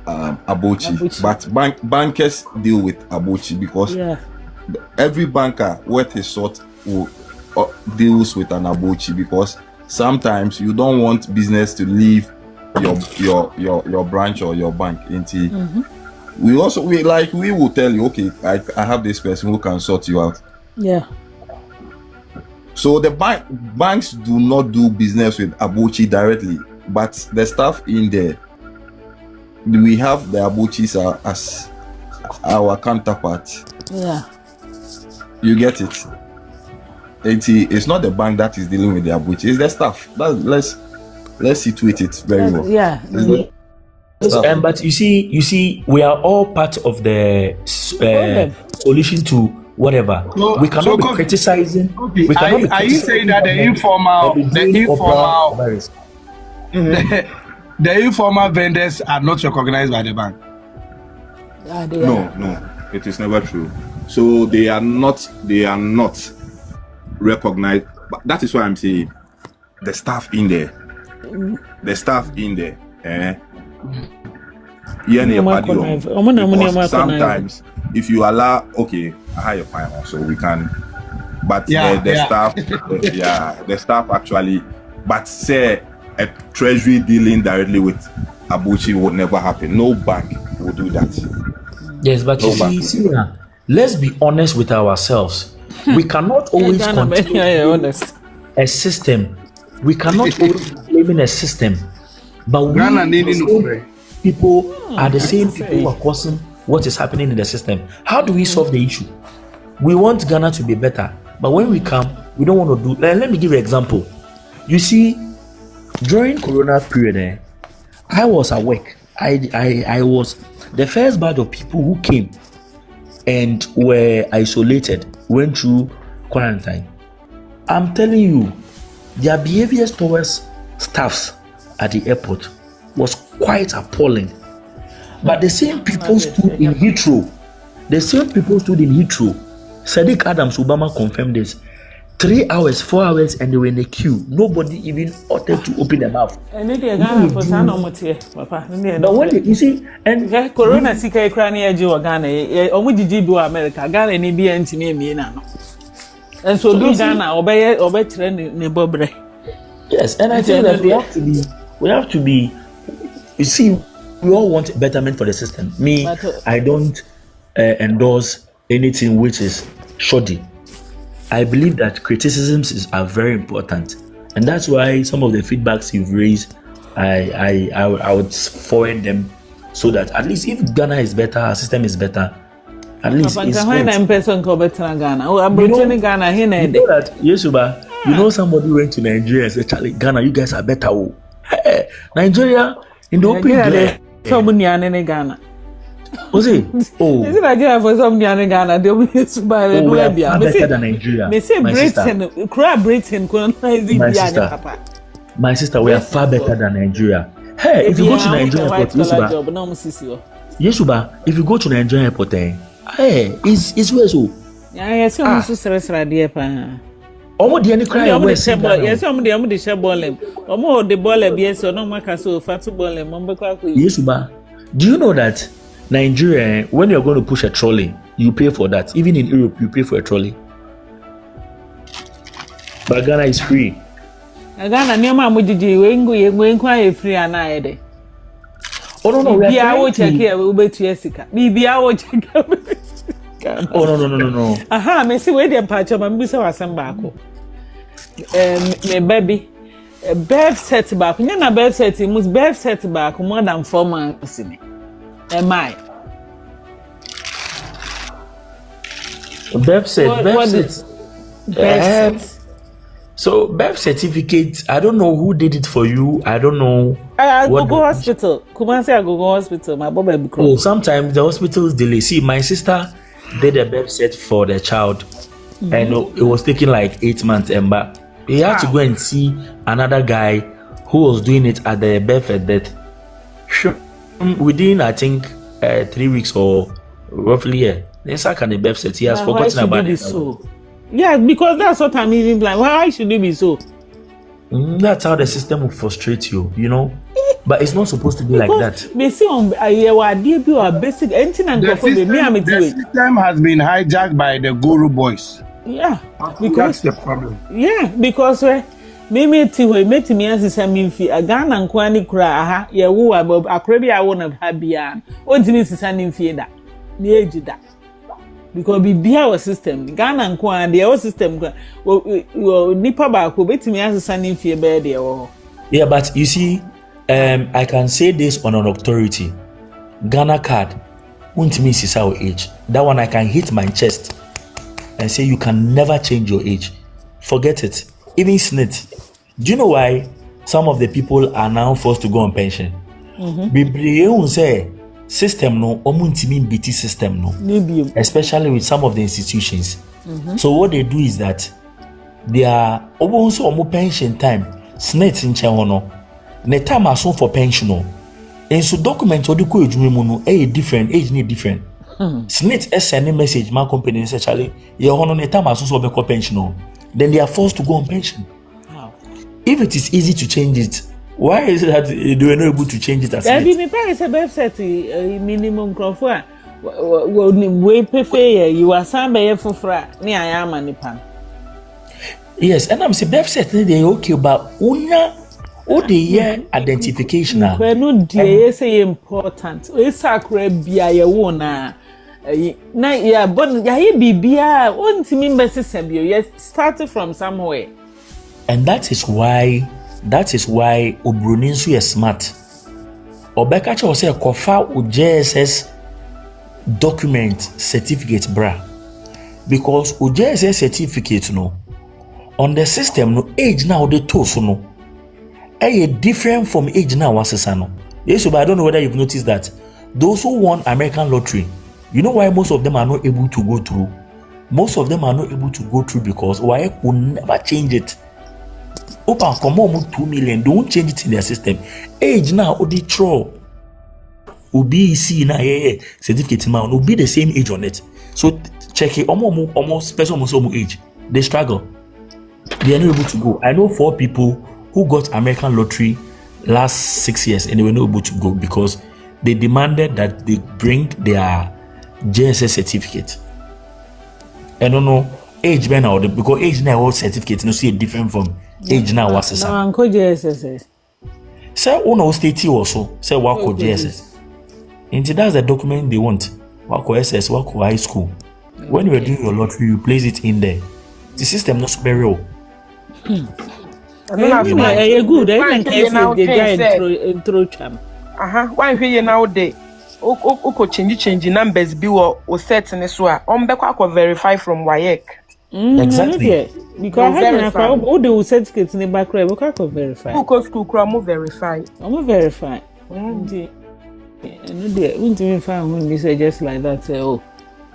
Abuchi, but bankers deal with Abuchi because every banker worth his salt deals with an Abuchi, because sometimes you don't want business to leave your branch or your bank. We will tell you, okay, I have this person who can sort you out. Yeah. So the banks do not do business with Abuchi directly, but the staff in there, we have the Abuchis as our counterparts. Yeah. You get it? It's not the bank that is dealing with the Abuchi, it's the staff. Let's situate it very well. Yeah. But you see, we are all part of the solution to whatever. We cannot be criticizing. Okay. Are you saying that the informal vendors are not recognized by the bank? No, it is never true. So they are not recognized. But that is why I'm saying the staff in there. Sometimes if you allow, okay, I hire final, so we can, but the staff actually, but say a treasury dealing directly with Abuchi would never happen. No bank will do that. Yes, but you see, let's be honest with ourselves. We cannot always continue a system. We cannot always be blaming a system. But people are the same people who are causing what is happening in the system. How do we solve the issue? We want Ghana to be better, but when we come, we don't want to do. Let me give you an example. You see, during Corona period, I was at work. I was the first batch of people who came and were isolated, went through quarantine. I'm telling you, their behaviors towards staffs at the airport was quite appalling. But the same people stood in Heathrow. Sadiq Adams Obama confirmed this. 3 hours, 4 hours, and they were in the queue. Nobody even ought to open their mouth. But when you see, and Corona sika ekrani eji wa Ghana, omu jiji bi wa America, Ghana ni bi ntimi emi na no. And so do Ghana obe trend ne bobre. Yes, and I think that we have to be. You see, we all want betterment for the system. I don't endorse anything which is shoddy. I believe that criticisms are very important, and that's why some of the feedbacks you've raised, I would forward them, so that at least if Ghana is better, our system is better. At least it's good. You know that Yesu, you know somebody went to Nigeria and said, "Charlie, Ghana, you guys are better." Oh, hey, Nigeria in the open glare. Ghana. Was it? Oh, is it Nigeria for some Ghana? They will better than Nigeria. Me say Britain, Britain, my sister, we are far better than Nigeria. Hey, if you go to Nigeria airport, Yesuba, if you go to Nigeria airport, hey, it's where so. Yeah, so so dear pa. Omo de any cry away. Yes, omo de share ball. Omo de ball yes no maka so fatu ball Yesuba, do you know that Nigeria, when you're going to push a trolley, you pay for that. Even in Europe, you pay for a trolley. But Ghana is free. Ghana, near my mujiji, we inquire free and I de. Oh no, we are check here, we'll be to Jessica. Be check. Oh no. Aha, me see where the patch of my musa was some back. Me baby. A birth set back. Nana birth set, must birth set back more than 4 months in it. Am I? Birth set. So So birth certificate, I don't know who did it for you. I don't know. I go hospital. Kumasi, I go hospital. My Baba. Oh, sometimes the hospitals delay. See, my sister did a birth cert for the child, and it was taking like 8 months. But he had to go and see another guy who was doing it at the birth at that. Within, I think, 3 weeks or roughly, then second the birth cert, he has forgotten about it. So? Yeah, because that's what I'm even like. Why should it be so? That's how the system will frustrate you, you know. But it's not supposed to be like that. They see on basic anything and the system has been hijacked by the guru boys. Yeah, because that's the problem. Yeah, because me as Samimfi, a gun and Kwani Kra, ya woo above Akrebia one of Habian, or Dinis Sanimfi that, the age that. Because we be our system, Ghana and Kwan, the our system, Nipa back, who bet me as a Sanimfi bed. Yeah, but you see, I can say this on an authority. Ghana card won't miss our age. That one I can hit my chest and say you can never change your age. Forget it. Even SNIT. Do you know why some of the people are now forced to go on pension? Say system no BT system no. Especially with some of the institutions. So what they do is that they are also on pension time. SNIT in Chehono. Ne time aso for pension no. And so document odi ko ejumi mu no different age need different. SNIT send message my company essentially ye hono ne time aso so be ko pension no. Then they are forced to go on pension. Wow. If it is easy to change it, why is it that they were not able to change it as yet? Me parents a website minimum crofo we prefer you are somebody for ni ayama nipa. Yes, and I'm say website they okay but una the year identification now. But no dey say important. We sakre bia ye wona. Na ya bon ya he bibia ontimi mbese sebio. Yes, started from somewhere. And that is why Obroninsu is smart. Obeka cha say kofa o JSS document certificate bra. Because o JSS certificate no on the system no age now they tofu no. Different from age now wasesano. Yesu, but I don't know whether you've noticed that those who won American lottery, you know why most of them are not able to go through? Most of them are not able to go through because why will never change it. Open come on 2 million, they won't change it in their system. Age now odi throw. OBC na certificate now will be the same age on it. So check it almost person almost age. They struggle. They are not able to go. I know 4 people who got American lottery last 6 years and they were not able to go because they demanded that they bring their JSS certificate. I don't know age when now because age now certificate no see different from age now was no uncle JSS. Say uno state also say wako JSS. And that's the document they want. Wako SS, wako high school. Okay. When you are doing your lottery, you place it in there. The system not super real. Good. I think the guy intro cham. Why here nowadays? Oko change numbers be or set in so on back verify from WAEC. Exactly. Because I all the certificates in the back we can verify. Oko school cram verify. I'm verify. And they won't even find when they say just like that say oh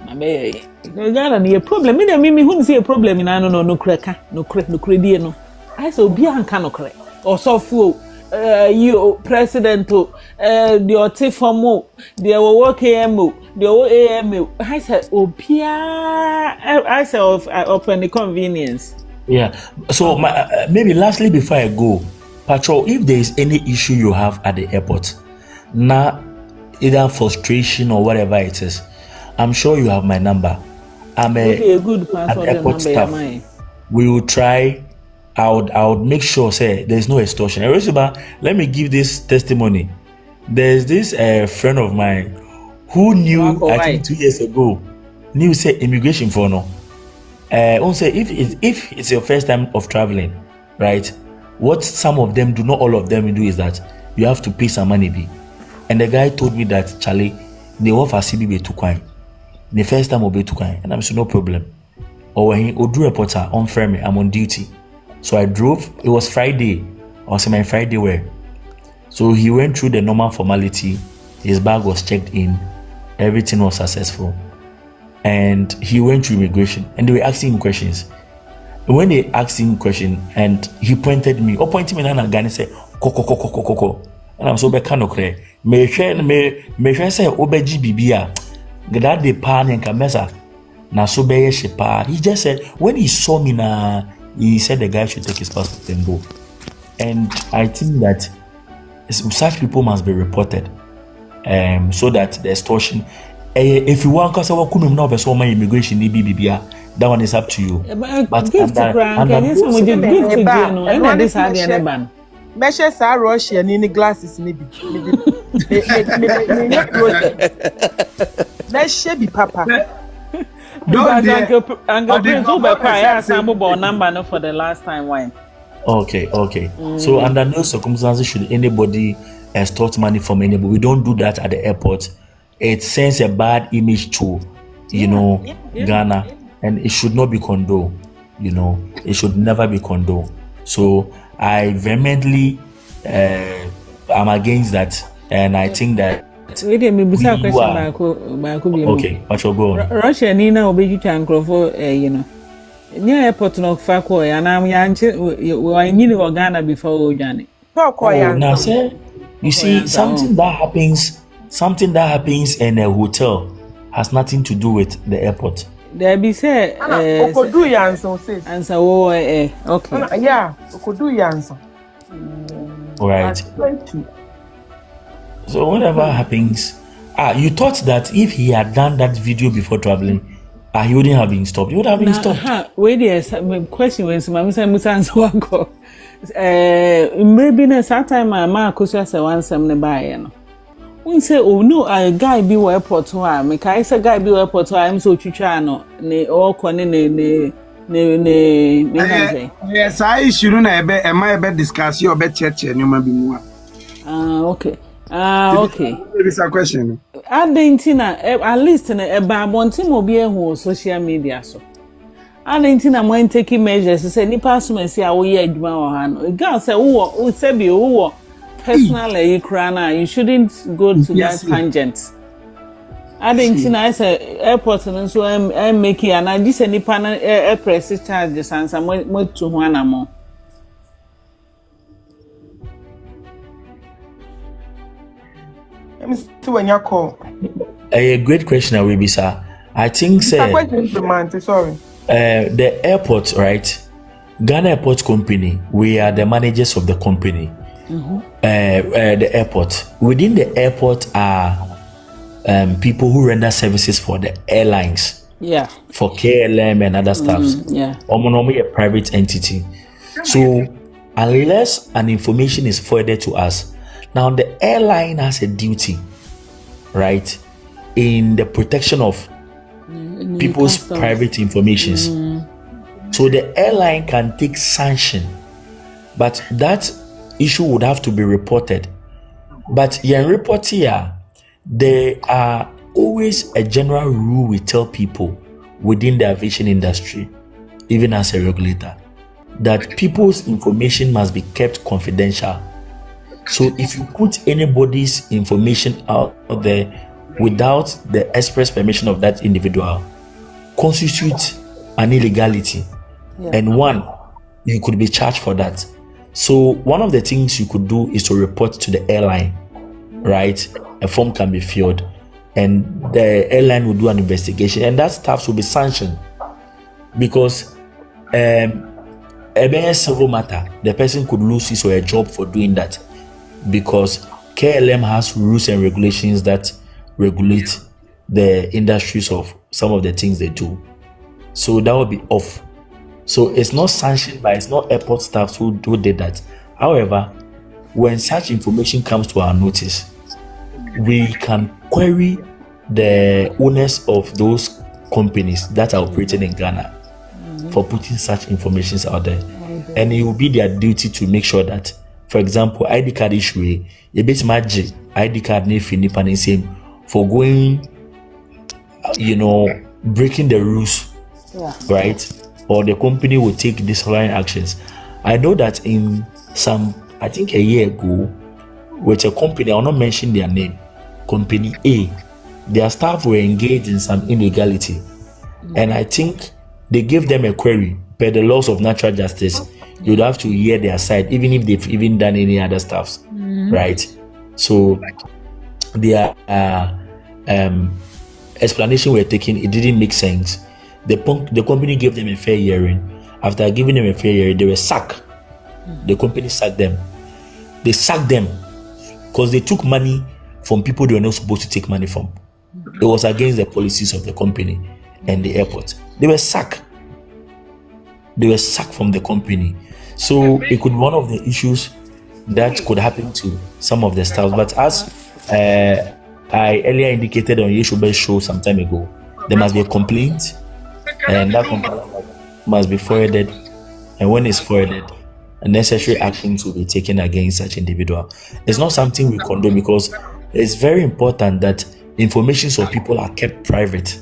my baby. There's a problem. Me who see a problem in no cracker, no credit no. I say obi anka no crack. Or so full you president the otifomo the work AMO the AMO I said I said open the convenience. Yeah, so maybe lastly before I go, Patrol, if there is any issue you have at the airport now, either frustration or whatever it is, I'm sure you have my number. I'm a good an airport staff. We will try. I would make sure say there's no extortion. Let me give this testimony. There's this friend of mine who knew I think 2 years ago knew say immigration for no. Say if it's your first time of traveling, right? What some of them do, not all of them do, is that you have to pay some money. And the guy told me that Charlie, they offer CBB to coin. The first time will be to coin, and I'm saying no problem. Or when he do reporter on frame, I'm on duty. So I drove. It was Friday. I was in my Friday wear. So he went through the normal formality. His bag was checked in. Everything was successful. And he went to immigration. And they were asking him questions. When they asked him question, and he pointed me and I said, Koko. And I'm so bekanokre. Me say obeji bibia. That the pan and kamesa. Na so be shepa. He just said when he saw me he said the guy should take his passport and go. And I think that such people must be reported. So that the extortion. If you want to say my immigration that one is up to you. But Mesha sa Russian in the glasses maybe. Mesha be papa. Don't number for the last time wine. Okay. So under no circumstances should anybody extort money from anybody. We don't do that at the airport. It sends a bad image to Ghana, and it should not be condoned. It should never be condoned. So I vehemently am against that, and I think that okay, what you go on? Russia Nina obeji tankrofo near airport no fako and I'm yanchi Ghana before Ojani. Now say you see something that happens in a hotel has nothing to do with the airport. There be say Okodu yanso says. Answer okay. Yeah, Okodu yanso. Right. So whatever happens, you thought that if he had done that video before traveling, he wouldn't have been stopped. He would have been stopped. Wait there, my question was Musa answer one. Maybe next time my Akosuah say one some buy we say no a guy be airport to am kai say guy be airport to am so twitwa no ne o kone ne yes I issue na ebe discuss your be church nyoma bi mu okay there is a question Adentina at least na eba bonti mo bi ehu social media so Adentina mo take measures say nipa so ma si a wo ye adwuma wo ha no girl say wo say bi wo personally you shouldn't go to that tangent. I think I say airport and so I'm making and I just any panel air press charges and some more to one more. Let me see when you call. A great question, I will be, sir. I think, sir. Sorry. The airport, right? Ghana Airport Company. We are the managers of the company. The airport. Within the airport are people who render services for the airlines. Yeah. For KLM and other stuffs. Yeah. Normally a private entity. So unless an information is forwarded to us, now the airline has a duty, right, in the protection of people's private informations. So the airline can take sanction, but that issue would have to be reported. But in report here, there are always a general rule we tell people within the aviation industry, even as a regulator, that people's information must be kept confidential. So if you put anybody's information out there without the express permission of that individual, constitutes an illegality. Yeah. And one, you could be charged for that. So one of the things you could do is to report to the airline, right? A form can be filled and the airline will do an investigation and that staff will be sanctioned because a civil matter, the person could lose his or her job for doing that because KLM has rules and regulations that regulate the industries of some of the things they do. So that would be off. So it's not sanctioned by, it's not airport staff who did that. However, when such information comes to our notice, we can query the owners of those companies that are operating in Ghana for putting such information out there. And it will be their duty to make sure that, for example, ID card issue, a bit magic ID card for going, breaking the rules, right? Or the company will take disciplinary actions. I know that in some, I think a year ago, with a company, I will not mention their name, Company A, their staff were engaged in some illegality. And I think they gave them a query per the laws of natural justice. You'd have to hear their side, even if they've even done any other stuff, right? So their explanation were taken, it didn't make sense. The company gave them a fair hearing. After giving them a fair hearing, they were sacked. The company sacked them. They sacked them because they took money from people they were not supposed to take money from. It was against the policies of the company and the airport. They were sacked. They were sacked from the company. So it could be one of the issues that could happen to some of the staff. But as I earlier indicated on Yeshuba's show some time ago, there must be a complaint, and that complaint must be forwarded. And when it's forwarded, necessary actions will be taken against such individual. It's not something we condone because it's very important that information of people are kept private.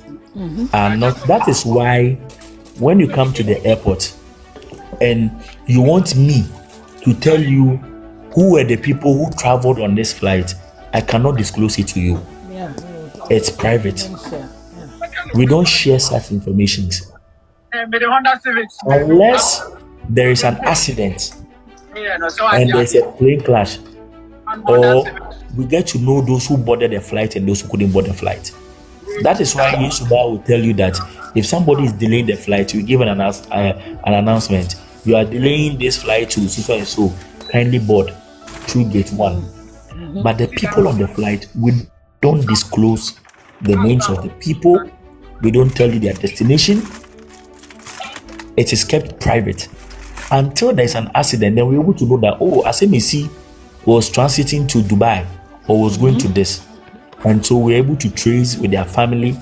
And not that is why when you come to the airport and you want me to tell you who were the people who traveled on this flight, I cannot disclose it to you. It's private. We don't share such information unless there is an accident and there's a plane crash, or we get to know those who boarded the flight and those who couldn't board the flight. That is why Yesu will tell you that if somebody is delaying the flight, you give an announcement. You are delaying this flight to so and so, kindly board through gate 1. But the people on the flight, we don't disclose the names of the people. We don't tell you their destination. It is kept private until there is an accident. Then we're able to know that, oh, Asemisi was transiting to Dubai or was going to this. And so we're able to trace with their family,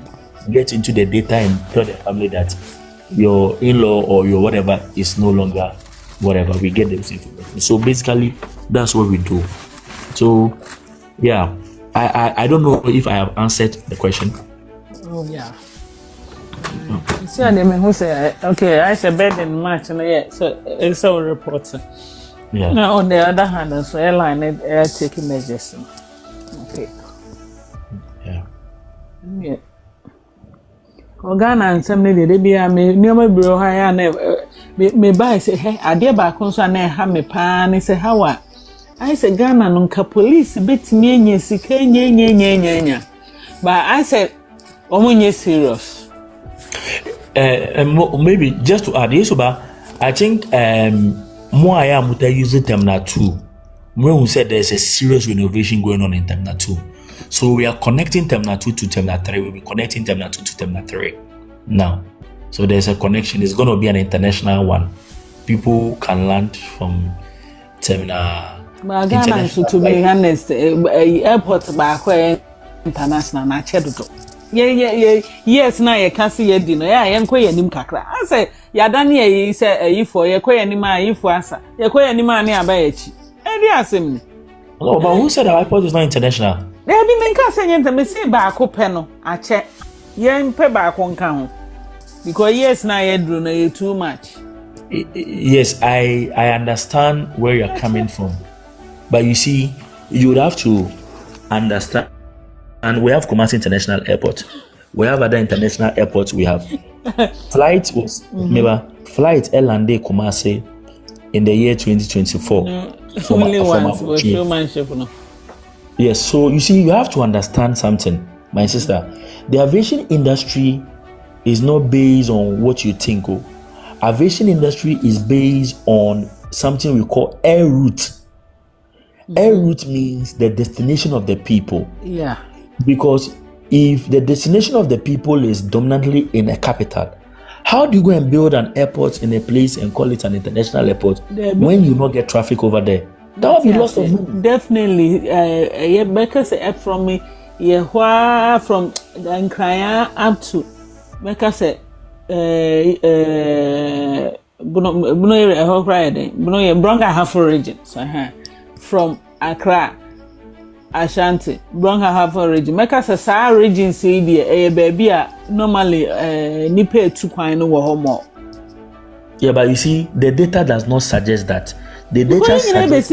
get into the data and tell the family that your in-law or your whatever is no longer whatever. We get those information. So basically, that's what we do. So, yeah, I don't know if I have answered the question. Oh, yeah. So, I mean, who say, okay, I said bed in March, and yeah, so it's all reporting. Yeah. Now, on the other hand, so airline air taking measures. Okay. Yeah. Ghana and some lady, they be a me bro higher me buy say, hey, I dear back on so I have me pan. I say, how I say, Ghana nunca police bit me, nya. But I said, oh, serious. Maybe just to add, Yesuba, I think more I am with using Terminal 2. When we said there's a serious renovation going on in Terminal 2. So we are connecting Terminal 2 to Terminal 3. We'll be connecting Terminal 2 to Terminal 3 now. So there's a connection. It's going to be an international one. People can land from Terminal. But Ghana, to be honest, airport back where international, not Cheduto. Yeah. Yes, now you can't see your dinner. Yeah, I am quite a kakra. I say, Yadania, you say, if for your quay anima, if for answer, your quay anima near by it. And yes, him. Oh, but who said the airport is not international? They have been saying to me, say back penno. I check. Yen pay back one count. Because yes, now you do too much. Yes, I understand where you're coming from. But you see, you would have to understand. And we have Kumasi International Airport. We have other international airports. We have flight was remember flight L&D Kumasi in the year 2024. Only once was showmanship, no. Yes, so you see, you have to understand something, my sister. The aviation industry is not based on what you think. Aviation industry is based on something we call air route. Air route means the destination of the people. Yeah. Because if the destination of the people is dominantly in a capital, how do you go and build an airport in a place and call it an international airport when you not get traffic over there? That would be lots of money. Definitely. Yeah, because from me, yeah, from Nkansah up to because Bronga half region. So from Accra, Ashanti, Bronga half region. Because a region say the baby normally ni pay 2 kwano wo homo. Yeah, but you see, the data does not suggest that. The data suggests.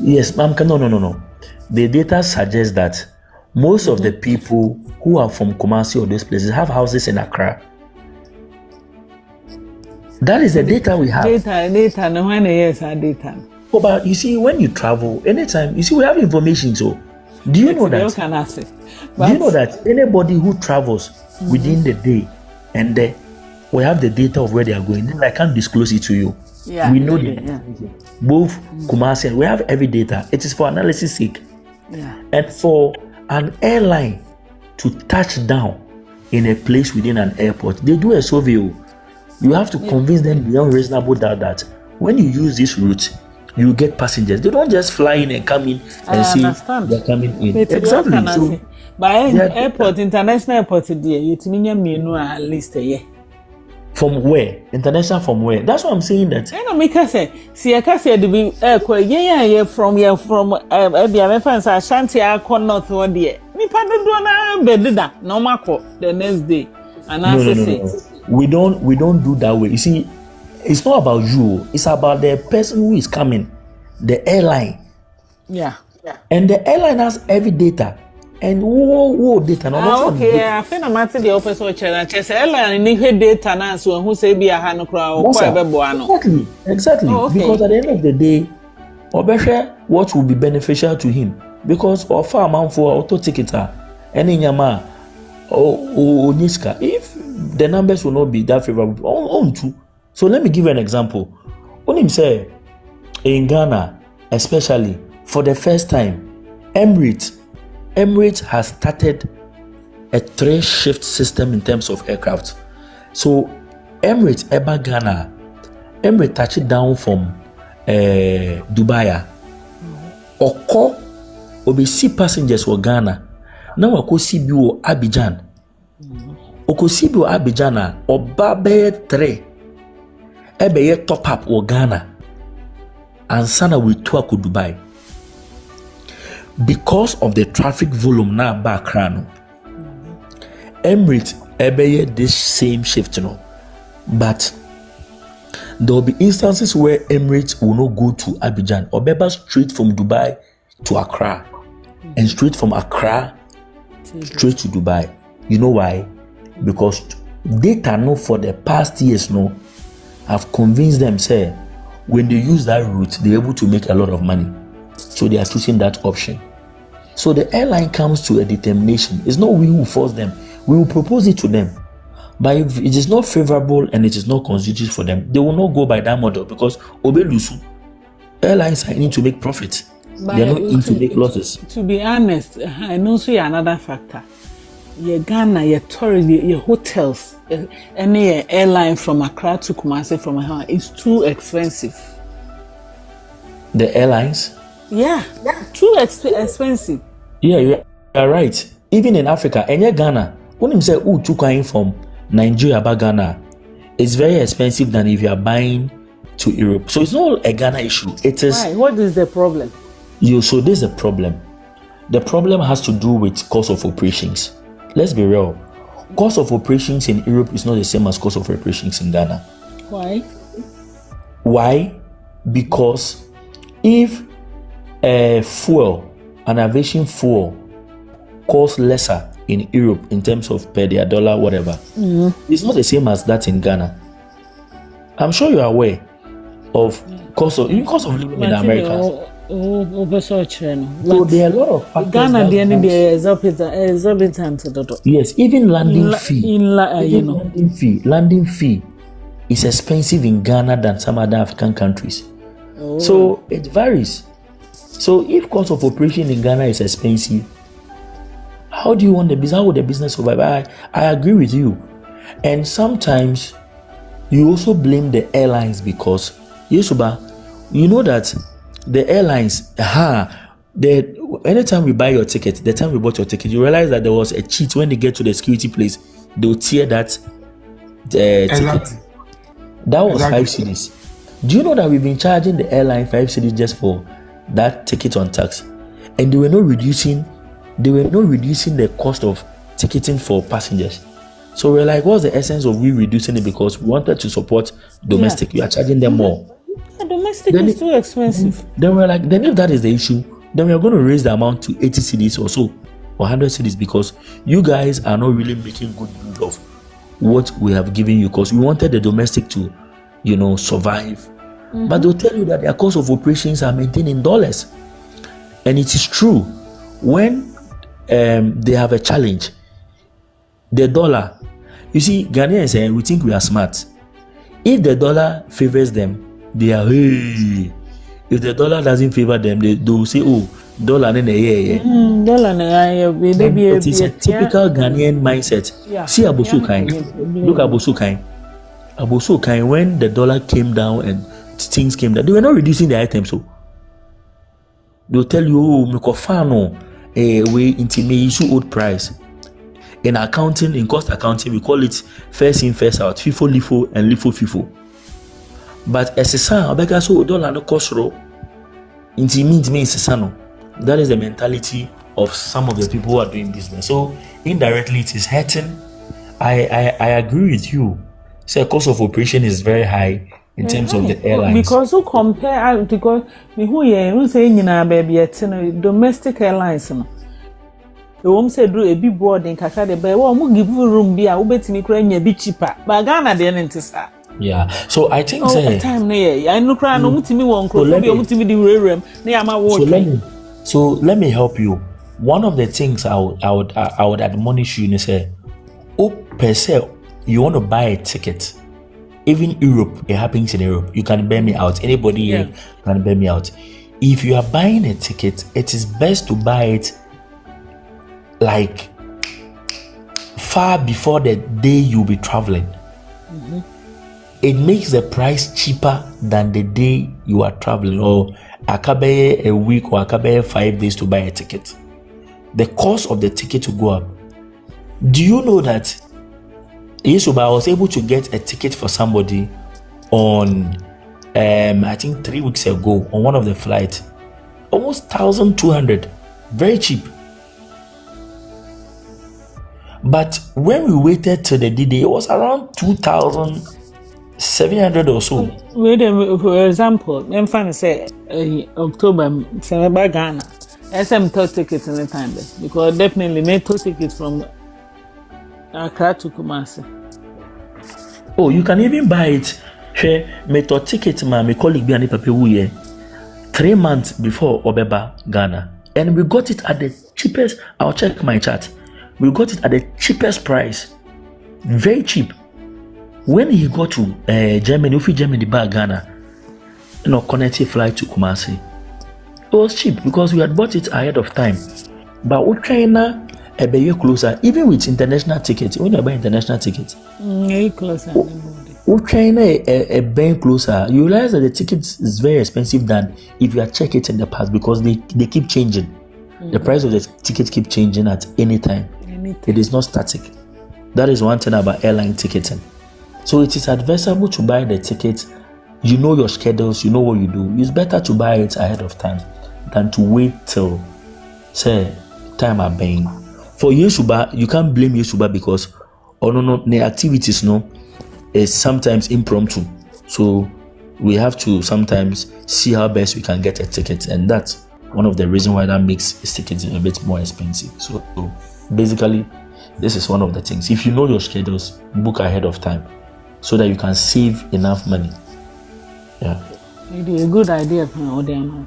Yes, ma'am. No. The data suggests that most of the people who are from Kumasi or those places have houses in Accra. That is the data we have. Data. No one yes data. Oh, but you see, when you travel, anytime you see, we have information. So, do you know that? Do you know that anybody who travels within the day and we have the data of where they are going, then I can't disclose it to you. Yeah, we know both Kumasi and we have every data. It is for analysis sake. Yeah. And for an airline to touch down in a place within an airport, they do a survey. You have to convince them beyond reasonable doubt that when you use this route, you get passengers. They don't just fly in and come in and say they're coming in. Exactly. So, by airport, international airport, you at least a year. From where? International from where? That's what I'm saying. That I know. Make us say, see, I can say the from Ashanti, I can not one day. Me pardon bedida no mako the next day. And no. We don't do that way. You see, it's not about you. It's about the person who is coming, the airline. Yeah. And the airline has every data. And whoa data. Okay, I think I'm at the officer challenge. Airline need data now, so who say be a hand crowd or Exactly. Because at the end of the day, Obesha, what will be beneficial to him? Because of our amount for auto ticketer, any yama or Niska, if the numbers will not be that favorable, on to. So let me give you an example. When him say in Ghana, especially for the first time, Emirates has started a 3-shift system in terms of aircraft. So Emirates Ghana, Emirates touch it down from Dubai. Oko obesi passengers for Ghana. Now Akosuah bi Abidjan. Akosuah bi Abidjan oba be 3. Ebe top up or Ghana. And sana we to Dubai. Because of the traffic volume now background, Emirates ebe this same shift, but there will be instances where Emirates will not go to Abidjan or Beba straight from Dubai to Accra and straight from Accra straight to Dubai. You know why? Because data for the past years have convinced them say when they use that route they're able to make a lot of money. So they are choosing that option. So the airline comes to a determination. It's not we who force them. We will propose it to them. But if it is not favorable and it is not conducive for them, they will not go by that model because Obelusu airlines are in to make profit. They are not in to make losses. To be honest, I know so another factor. Your Ghana, your tourists, your hotels, any airline from Accra to Kumasi from here is too expensive. The airlines? Yeah, too expensive. Yeah, you are right. Even in Africa, and Ghana, when you say to from Nigeria by Ghana, it's very expensive than if you are buying to Europe. So it's not a Ghana issue. It is. Why? What is the problem? So there's a problem. The problem has to do with cost of operations. Let's be real. Cost of operations in Europe is not the same as cost of operations in Ghana. Why? Because if an aviation fuel costs lesser in Europe in terms of per their dollar, whatever, it's not the same as that in Ghana. I'm sure you are aware of cost of living in America. So there are a lot of factors. Ghana, exorbitant. Yes, even landing fee. Landing fee is expensive in Ghana than some other African countries. So it varies. So if cost of operation in Ghana is expensive, how do you want the business? How would the business survive? I agree with you. And sometimes you also blame the airlines because Yesuba, you know that the airlines, anytime we buy your ticket, the time we bought your ticket, you realize that there was a cheat. When they get to the security place, they'll tear that ticket. That was 5 cedis. Do you know that we've been charging the airline 5 cedis just for that ticket on tax, and they were not reducing the cost of ticketing for passengers. So we're like, what's the essence of we reducing it because we wanted to support domestic? You are charging them more. Yeah, domestic is too expensive. Then we're like, then if that is the issue, then we are going to raise the amount to 80 cedis or so, or 100 cedis, because you guys are not really making good use of what we have given you, because we wanted the domestic to, survive. But they'll tell you that their cost of operations are maintained in dollars. And it is true. When they have a challenge, the dollar, you see, Ghanaians, we think we are smart. If the dollar favors them, they are, hey. If the dollar doesn't favor them, they will say, oh, dollar in the year. It is a typical Ghanaian mindset. Yeah. See Abosu Kain. Look at Abosu Kain. Abosu Kain, when the dollar came down and things came down, they were not reducing the items. So they'll tell you, oh, Mekofano, we intimate old price. In accounting, in cost accounting, we call it first in, first out, FIFO, LIFO, and LIFO, FIFO. But as a son, I so dollar no cost row. Intimate means sano. That is the mentality of some of the people who are doing business. So indirectly, it is hurting. I agree with you. So the cost of operation is very high in terms of the airlines. Because you compare, because who say baby domestic airlines. The home said do a big boarding kaka de be we give you room be a ubetimi kra nya bi cheaper. But Ghana de ntisa. Yeah. So I think time no I no kra no mutimi won kro be mutimi di rerem na ya ma wo. So let me help you. One of the things I would admonish you, say, per se, you want to buy a ticket. Even Europe, it happens in Europe. You can bear me out. Anybody here can bear me out. If you are buying a ticket, it is best to buy it like far before the day you'll be traveling. It makes the price cheaper than the day you are traveling, or akabe a week or akabe 5 days to buy a ticket. The cost of the ticket will go up. Do you know that Yesu, I was able to get a ticket for somebody on I think 3 weeks ago on one of the flights, almost 1,200, very cheap. But when we waited till the D-Day, it was around 2,700 or so. Wait, for example, I'm trying to say October, Serwaa Ghana, SM tour tickets in the time because definitely made tour tickets from Accra to Kumasi. Oh, you can even buy it. She made tour ticket, my colleague Biani Pape 3 months before Obeba Ghana, and we got it at the cheapest. I'll check my chart. We got it at the cheapest price, very cheap. When he got to Germany, if Germany buy Ghana, connected flight to Kumasi, it was cheap because we had bought it ahead of time. But with China, a bit closer, even with international tickets. When you buy international tickets, closer. With China, a bit closer, you realize that the ticket is very expensive than if you had checked it in the past because they keep changing. The price of the ticket keep changing at any time. It is not static. That is one thing about airline ticketing. So it is advisable to buy the ticket. You know your schedules, you know what you do. It's better to buy it ahead of time than to wait till say time are buying. For Yesuba, you can't blame Yesuba because the activities is sometimes impromptu. So we have to sometimes see how best we can get a ticket, and that's one of the reasons why that makes tickets a bit more expensive. So basically, this is one of the things. If you know your schedules, book ahead of time so that you can save enough money. Yeah. Maybe a good idea for all them.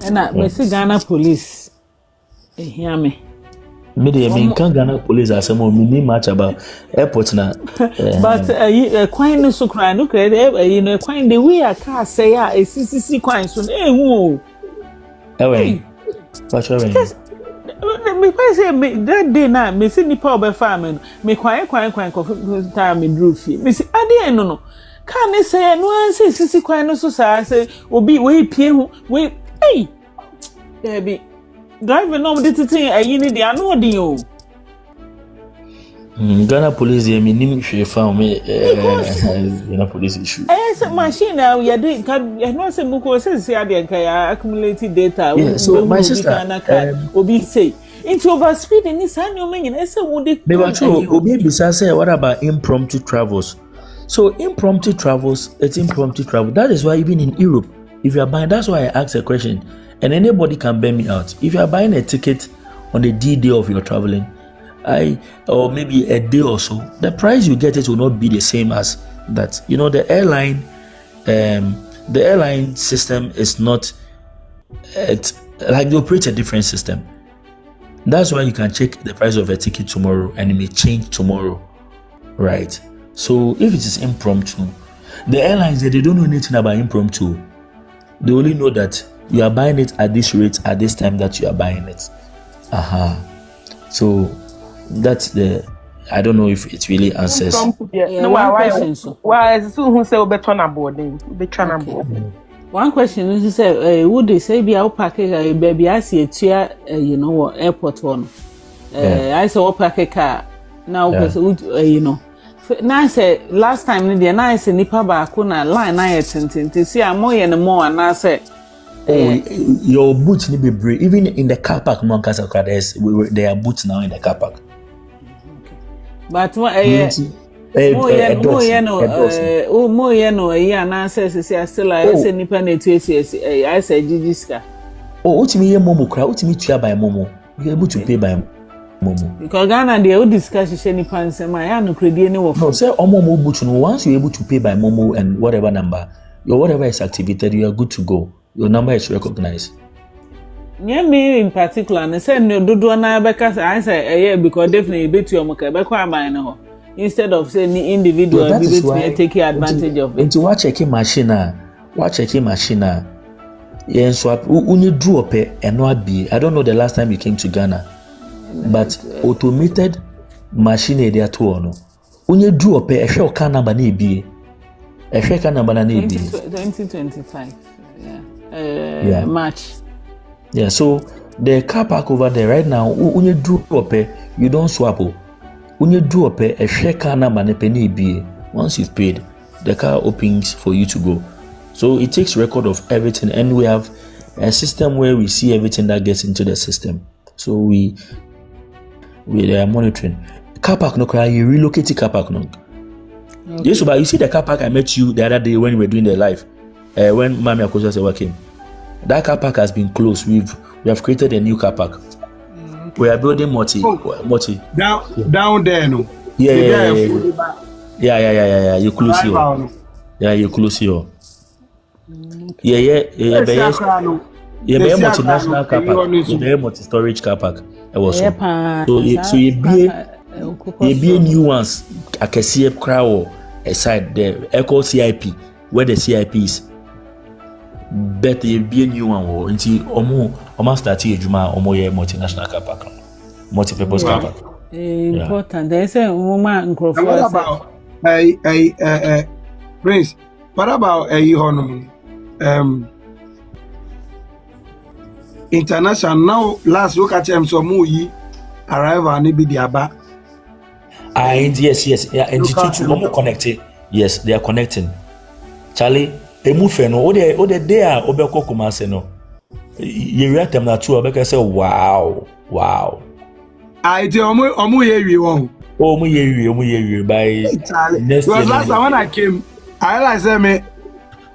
And I see Ghana police. Hear me. Maybe Ghana police are some much about airports now. But quite no so cry, no credit, quite the way I can't say, a CCC coin soon. What's your name? Because that day now, me see the power farming, me quiet time me drew fee. Me see, I didn't know. Can't they say no? Say, sissy, quiet no so say, obi we pay we hey, baby, driving on the thing. I need the annual. Ghana police, I mean, if you found me, Ghana police issue. Yes, machine now we are doing. I know some says accumulated data. Yeah, so my sister, Obi say into overspeeding is annual I said, would it? They were true. Obi Bisa say, what about impromptu travels? So impromptu travels, it's impromptu travel. That is why even in Europe, if you are buying, that's why I asked a question, and anybody can bear me out. If you are buying a ticket on the D-day of your traveling, or maybe a day or so, the price you get it will not be the same as that. You know, the airline system is not, it's like they operate a different system. That's why you can check the price of a ticket tomorrow and it may change tomorrow, right? So if it is impromptu, the airlines, they don't know anything about impromptu. They only know that you are buying it at this rate at this time that you are buying it. So that's the, I don't know if it really answers. One question is to say, would they say be out packing baby? I see a chair, you know, airport one. I saw a packet car now, you know. Now, say last time, the nice and nipa bakuna line, I attended to see a more and more, and I said, your boots need to be brave. Even in the car park, Nkansah, there are boots now in the car park. But what I says, still I say nipa I say Gigiska. Oh, what me momo cry, what me to buy momo. You're able to pay by momo. Because Ghana they will discuss any pants and my no credit any of. No, say momo boot. Once you're able to pay by momo and whatever number, your whatever is activated, you are good to go. Your number is recognized. Yeah, me in particular, and say no do na because I say because definitely bet you am no. Instead of saying individual, be take advantage of it. Into what checking machine, yeah, swap. When you drew up and not be, I don't know the last time you came to Ghana, but automated machine there too. No, when you drew up a share can number be, a share can number 2025, yeah, March. Yeah, so the car park over there right now, when you drew up you don't swap. When you do a share car number be, once you've paid, the car opens for you to go. So it takes record of everything, and we have a system where we see everything that gets into the system. So we are monitoring. Car park no cry, you relocate the car park no. Okay. Yes, but you see the car park I met you the other day when we were doing the live, when Mami Akosuah came. That car park has been closed. We have created a new car park. We are building multi. Down there, no. Yeah. You close here. Yeah, you close here. Yeah. Multinational car park. Yeah, multi-storage car park. I was so you be new ones. Akosuah crowd aside the Echo CIP where the CIP is. But you be a new one. Until almost start your juma multinational car park, multi-purpose car park. Important. There's a woman. What about Prince? What about international? Now, last look at him. So Muyi arrive and be the Aba. Yes. Yeah, and the two connected. Yes, they are connecting. Charlie. Move no the day obeko kumase no you react them na two obeka say wow I tell omu ye won omu ye by next year. Last time when I came I realized me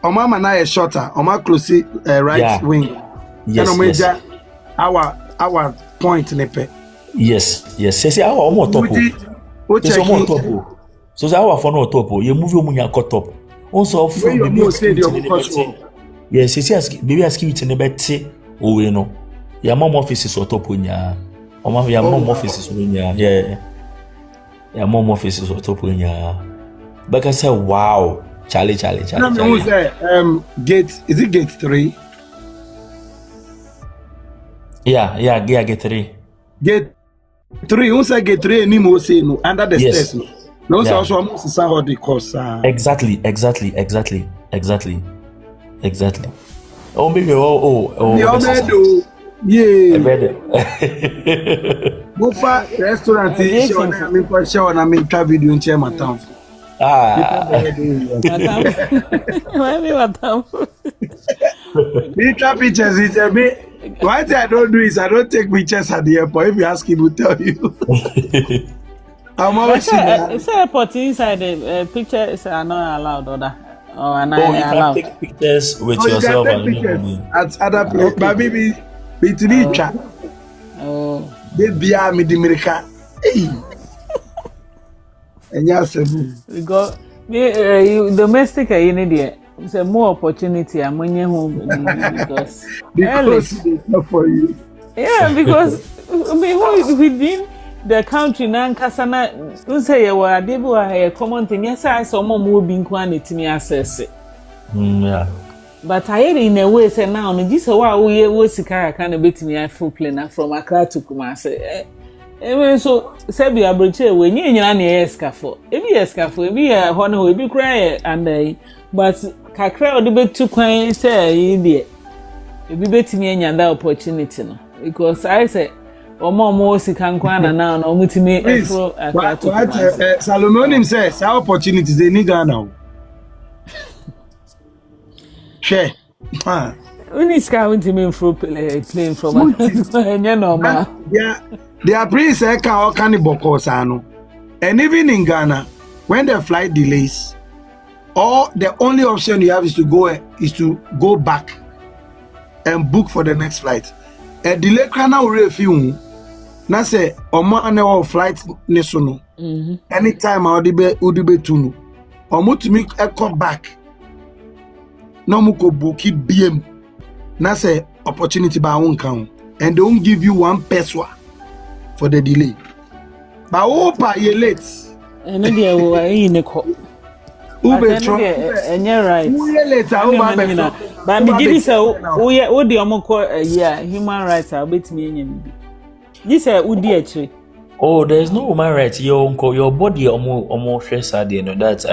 omama na a shorter oma close right wing yes our point nepe yes say our omo top so say our for no top you move omu nya top. Also from the yes, maybe ask you to nebeti we no. Your mom offices or top unya. Or your mom offices unya. Yeah. Your mom offices or top unya. But I say wow. Charlie. Who say gate is it gate 3? Yeah, gate 3. Gate 3, who say gate 3 any more say no under the stairs no. No, so also almost how the course. Exactly. Oh, maybe yeah. Bufa restaurant is show na me for show na me try video in my town. Why me what town? Me try pictures it a bit. Why I don't do is I don't take pictures at the airport. If you ask him, he'll tell you. I'm always it's airport inside the pictures are not allowed, or that. Or you can take pictures with yourself at other places. But maybe to be chat. Oh. Baby, I'm in America. And yes, we got domestic India. It's a more opportunity when you're home because it's not for you. Yeah, because within the country Nkansah don't say you were able a common thing. Yes, I saw more moving quantity me access it. Yeah. But I in a way say now, this is why we was kind of bit me a full plane from Accra to Kumasi. So Sebi Abroche when you near escafo. If you escafo, if you a honor, if you cry and but Kakra the bit too quiet say India. If you bet me any other opportunity no. Because I say more Sikankwana now no mutimi afro Accra. Solomon says our opportunities they need now. Share. When is going to mean for playing from normal? Yeah, they are prince Eka or Cannibal Sano. And even in Ghana, when the flight delays, or the only option you have is to go back and book for the next flight. A delay can now refuse. Na say omo anewo flight nesono. Anytime I would be tunu. Omo to make a call back. No muko book it BM. Na say opportunity by one count. And they won't give you 1 peso for the delay. But opa ye late. And then they were in a call. Ube Trump. And you're right. But me give so we the omoko yeah, human rights are bit me in. This udi actually. Oh, there's no human rights. Your body almost stress at the end of that.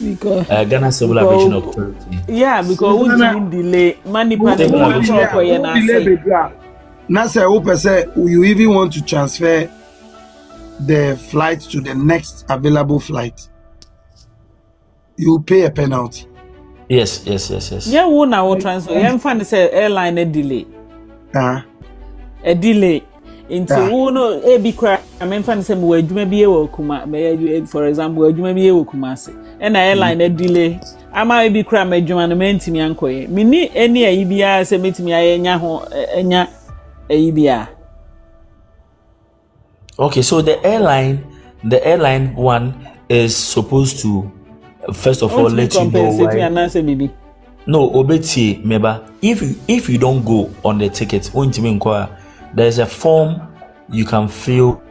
Because Ghana Civil Aviation Authority. Yeah, because we didn't delay money Now say open say you even want to transfer the flight to the next available flight. You pay a penalty. Yes. Yeah, who now transfer? I'm fine to say airline a delay. A delay. Into no be cry. I'm fine to say we maybe kuma. For example, we maybe kumasi. And airline a delay. I might be cry my Joanna menti me uncle. Me ni any IBA say meet me enya IBA. Okay, so the airline one is supposed to first of all let you know why. No, obeti meba. If you don't go on the ticket, there's a form you can fill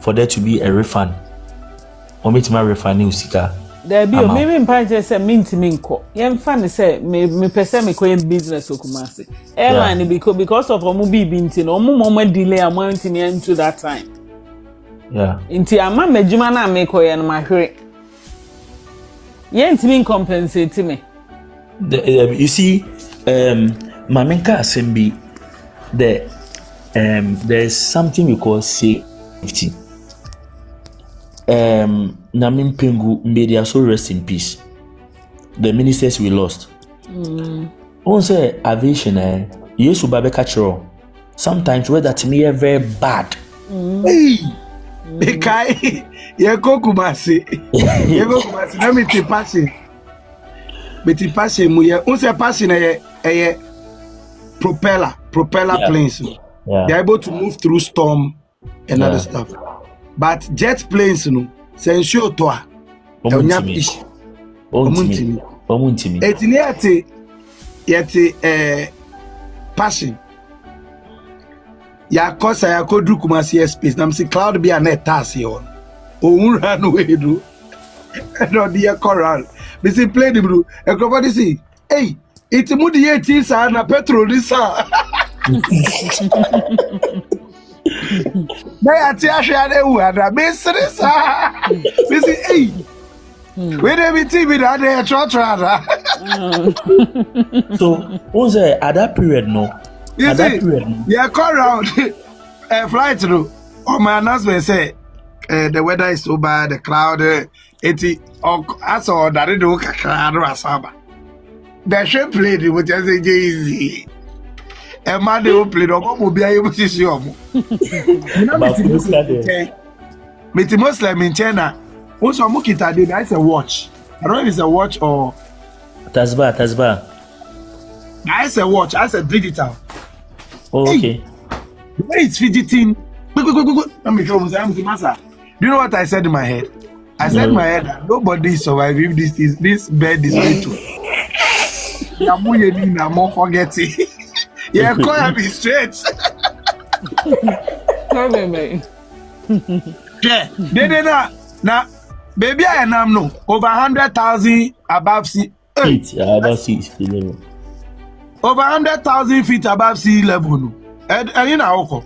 for there to be a refund. Or me to my refund usika. There be maybe in Pancha say minko. Yem fan say me person me koye business okumasi. Airline because of omu bi binti no omu moment delay amount me into that time. Yeah. Inti ama mejuma na me koye no mahwe. Yen timi compensate me. You see, Mamenka Assembly, there's something we call safety. Namin Pengu Media, so rest in peace. The ministers we lost. On say aviation, Yesu babe catcher. Sometimes weather to me very bad. Hey, Ekai, Yeko Kumasi. Yeko Kumasi. Let me te passing. But the passing, we say passing a propeller planes. Yeah. They're able to move through storm and other stuff. But jet planes, since you toa, Omuntimi. Etiniate, yet passing. Ya kosa ya kodru kumasi space. Nam si cloud be a net task on. O run away do. No dear coral. Me see play the blue. Everybody see. Hey, it's a moody 18 sa na petrol this sa. They are teaching they were mystery sa. Me see hey. Where they be TV that they trot. So, what's at that period no? You see, yeah, call around flight through. Oh, my announcement say the weather is so bad, the cloud, I saw that it don't cloud or saba. The ship lady would just say easy. A man they will play. Don't go be able to see you. Meet Muslim in China. Also, Mukita did. That's a watch. I don't know if it's a watch or. Tasba. That's a watch. That's a digital. Oh, okay. The way it's fidgeting. Let me show you. Do you know what I said in my head? I said in my head that nobody is surviving this bed is going to. I'm more forgetting. Yeah, call me straight. Yeah, they now, baby, I am no over 100,000 above sea. Above sea level. Over 100,000 feet above sea level. No, and in our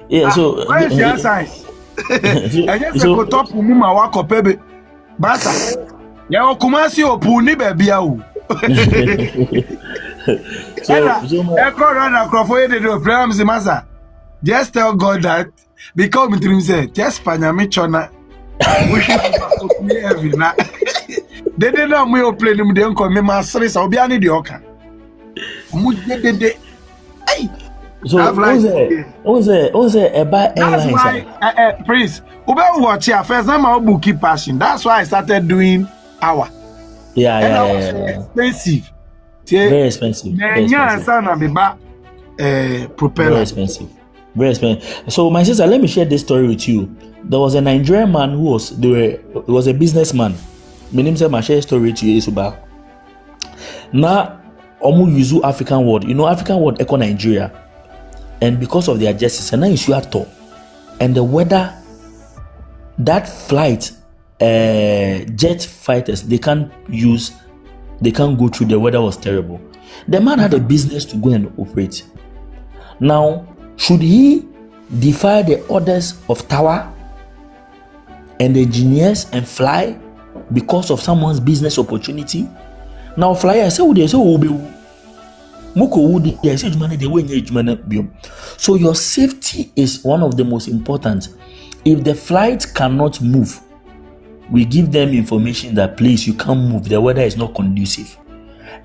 yeah. So where is your size? I just go top muma wako pebe. Basa. Ya okumasi opuni baby au. Just tell God that because me dream say just panyame chona. We should be every night. They didn't know me play them. They don't come me master. So be any the oka. Hey. So who's a bad airline? That's why, Prince, Ube watch here. First time I book keep passing. That's why I started doing our. Yeah. Expensive. Very expensive. Propeller. Very expensive. So my sister, let me share this story with you. There was a Nigerian man who was a businessman. My name said, "My share story to you, Yesu. Now, omu use African word. You know, African word echo Nigeria, and because of their justice, and now you at all, and the weather, that flight, jet fighters, they can't go through. The weather was terrible. The man had a business to go and operate. Now, should he defy the orders of tower and the engineers and fly because of someone's business opportunity? Now, fly, I say, so your safety is one of the most important. If the flight cannot move, we give them information that please, you can't move. The weather is not conducive.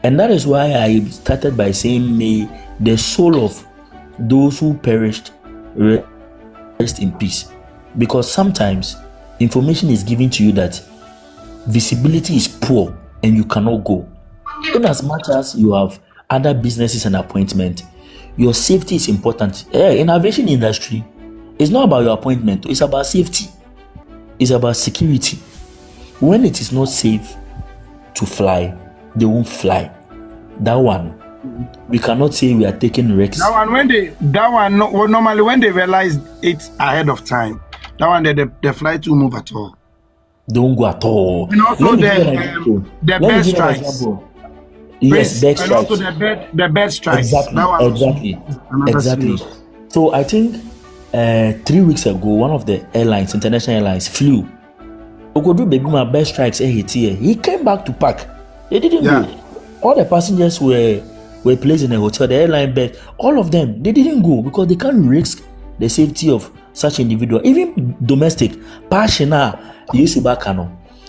And that is why I started by saying, may the soul of those who perished rest in peace. Because sometimes information is given to you that visibility is poor and you cannot go. In as much as you have other businesses and appointment, your safety is important. In aviation industry, it's not about your appointment, it's about safety. It's about security. When it is not safe to fly, they won't fly. That one, we cannot say we are taking risks. Normally when they realize it ahead of time, that one the flight will move at all. They won't go at all. And also the bed strikes. Yes, bed and strikes. also the bed strikes. Exactly. So I think 3 weeks ago, one of the airlines, international airlines, flew. Ogodu baby, my bed strikes. He came back to park. They didn't go. All the passengers were placed in a hotel, the airline bed. All of them, they didn't go because they can't risk the safety of such individual. Even domestic. Pashina, Yesu Bakano.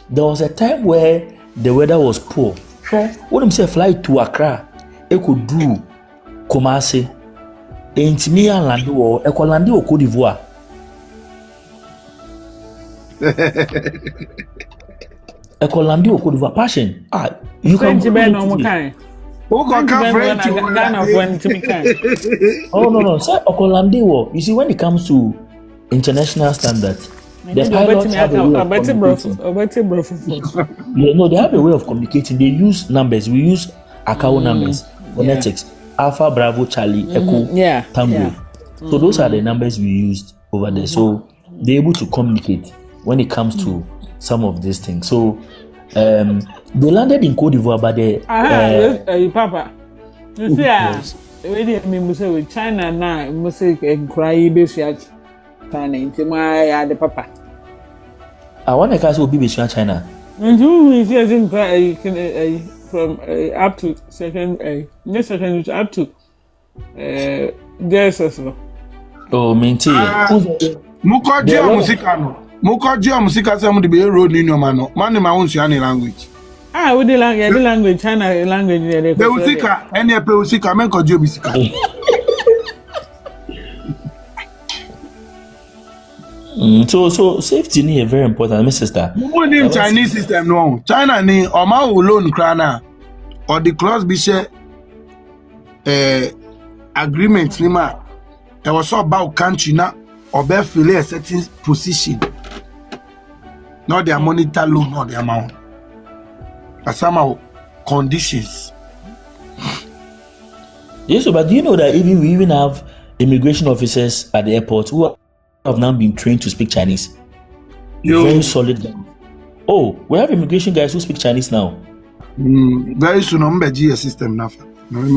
There was a time where the weather was poor. When them say fly to Accra, it could do Kumasi. Intimia Lando, Ekolandi or Cote d'Ivoire. Ekolandi or Cote d'Ivoire. Passion. You can Oh no. Say Okolandi war. You see, when it comes to international standards, the pilots have a way of communicating. They have a way of communicating. They use numbers. We use Akao numbers, phonetics, Alpha, Bravo, Charlie, Echo, Tango. So those are the numbers we used over there. So they're able to communicate when it comes to some of these things. So they landed in Cote d'Ivoire, but Papa, you see, with China now, music and cry basic China into my Papa. I want to cast will be between China. From up to second, next second up to Yesu. Oh, minty. Mukojia musika se mu de be road ni no mano. Man ma won suani language. With the language, China language. Peusika, any Peusika, men called Jobisika. So safety is very important, my sister. Who name Chinese system no? China ni Oma alone krana or the clause be share agreement ni ma. There was so about country na or be feel a certain position. Not their monetary loan, not the amount. But somehow conditions. Yes, but do you know that we even have immigration officers at the airport who have now been trained to speak Chinese? Very solid guys. Oh, we have immigration guys who speak Chinese now. Very soon, I'm going to system now.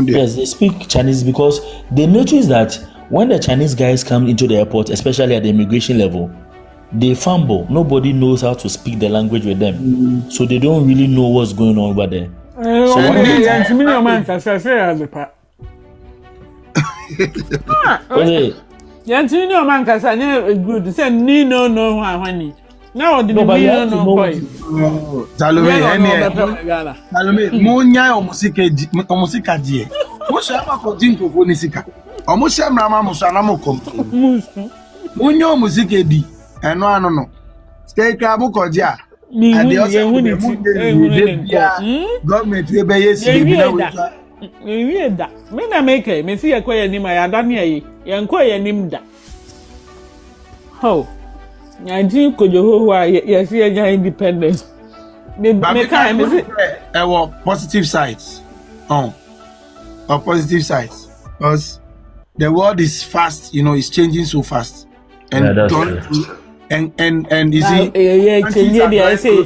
Yes, they speak Chinese because they notice that when the Chinese guys come into the airport, especially at the immigration level, they fumble. Nobody knows how to speak the language with them. So they don't really know what's going on over there. So good. Say no honey. Now the no boy. Salome, munya omusika die. Mushama ko jinko fo nisika. Omusha mrama musana mo kom. Munya omusika di. Eno no. Steka bu koja. Government we be yesi bi na we. We da. Me na make me see ekoye ni ma ya da ne yi. Ye nkoye nim da. Ho. Nyanji kojo ho yes ye independence. Me kind me see positive sides. Or positive sides. Because the world is fast, it's changing so fast. And and you see I say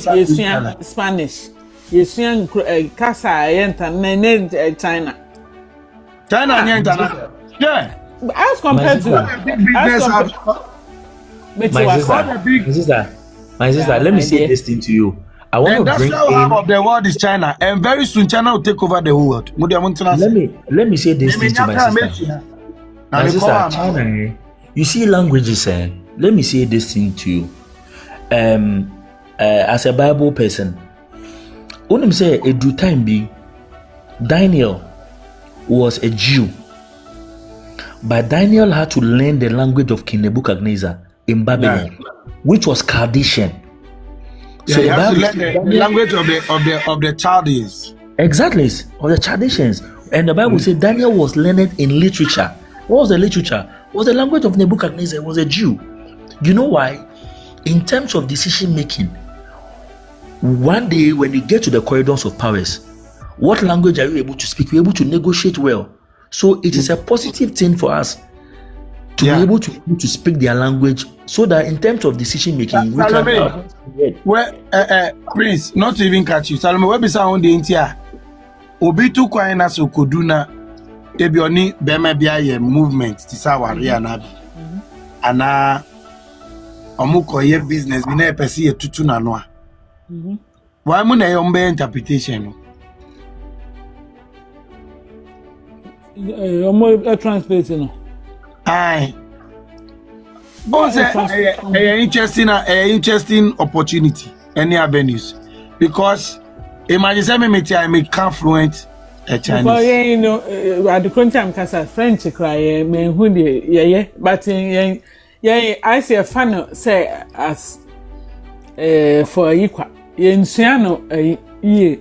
Spanish. Yesu Kasa enter China. China enter. Yeah. As compared to my sister, let me say this thing to you. I want to bring half of the world is China, and very soon China will take over the whole world. Let me say this thing to my sister. My sister, China, you see languages. Let me say this thing to you. As a Bible person, when you say a due time be, Daniel was a Jew, but Daniel had to learn the language of King Nebuchadnezzar in Babylon, which was Chaldean. So you have to learn the language of the Chaldeans. Exactly, of the Chaldeans. And the Bible said Daniel was learned in literature. What was the literature? It was the language of Nebuchadnezzar. He was a Jew. You know why? In terms of decision making, one day when you get to the corridors of powers, what language are you able to speak? You're able to negotiate well. So it is a positive thing for us to be able to speak their language, so that in terms of decision making, we can. Prince, not to even catch you. Salome, where be sound the India? Obi tu kwa ina so koduna. Ebi oni bema bia ye movement. Tisa wari anabi. Ana omuko ye business. Mina ye pesi ye tutu na noa. Why muna ye ombe interpretation? Omo translate no. Aye. Interesting opportunity, any avenues, because imagine I make confluent Chinese. Because at the current time, Nkansah French cry me who the but I see a fan say as for equal Yensiano ye.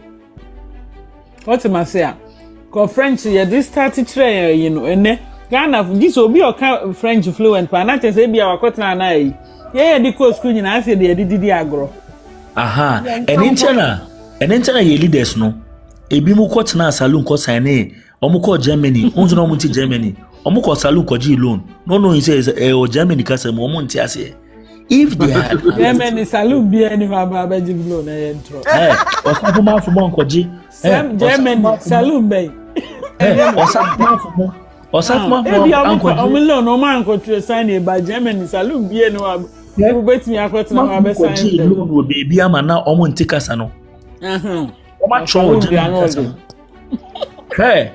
What am I saying? Cause French this started train and Ghana, this will be your French fluent, but not as be our cotton and I. Yeah, the course screen, I said they did the agro. Aha, and in China, ye leaders no. Ebimu cotton saloon cost sign, Omuko Germany, Unzonomunti Germany, Omuko saloon koji loan. No, he says, Germany Castle, Momonti. If they are Germany saloon be any Babajim loan, I enter. Or some man from Monkoji, Germany saloon bay. Or some man from Monkoji. Or something no man could sign by Germany saloon be no bet me akot na be sign loan wo baby ama na omo ntika sano o ma cho Germany hey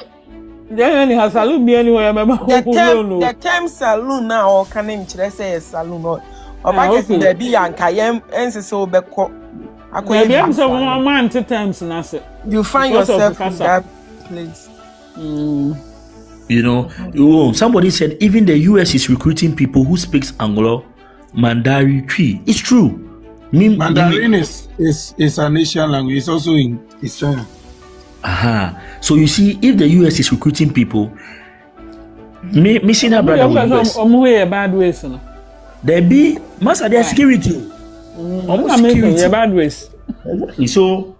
Germany has saloon be anywhere me the term saloon now or can him kire say saloon Obagesi there be anka yem ense so beko. Maybe so man times na say. You find yourself in that place. You know, somebody said even the US is recruiting people who speaks Anglo, Mandarin, Twi. It's true. Mandarin is an Asian language. It's also in China. So you see, if the US is recruiting people, me see that brother with US. Bad ways, no. There be most of their security. Almost security. Bad ways. Exactly. So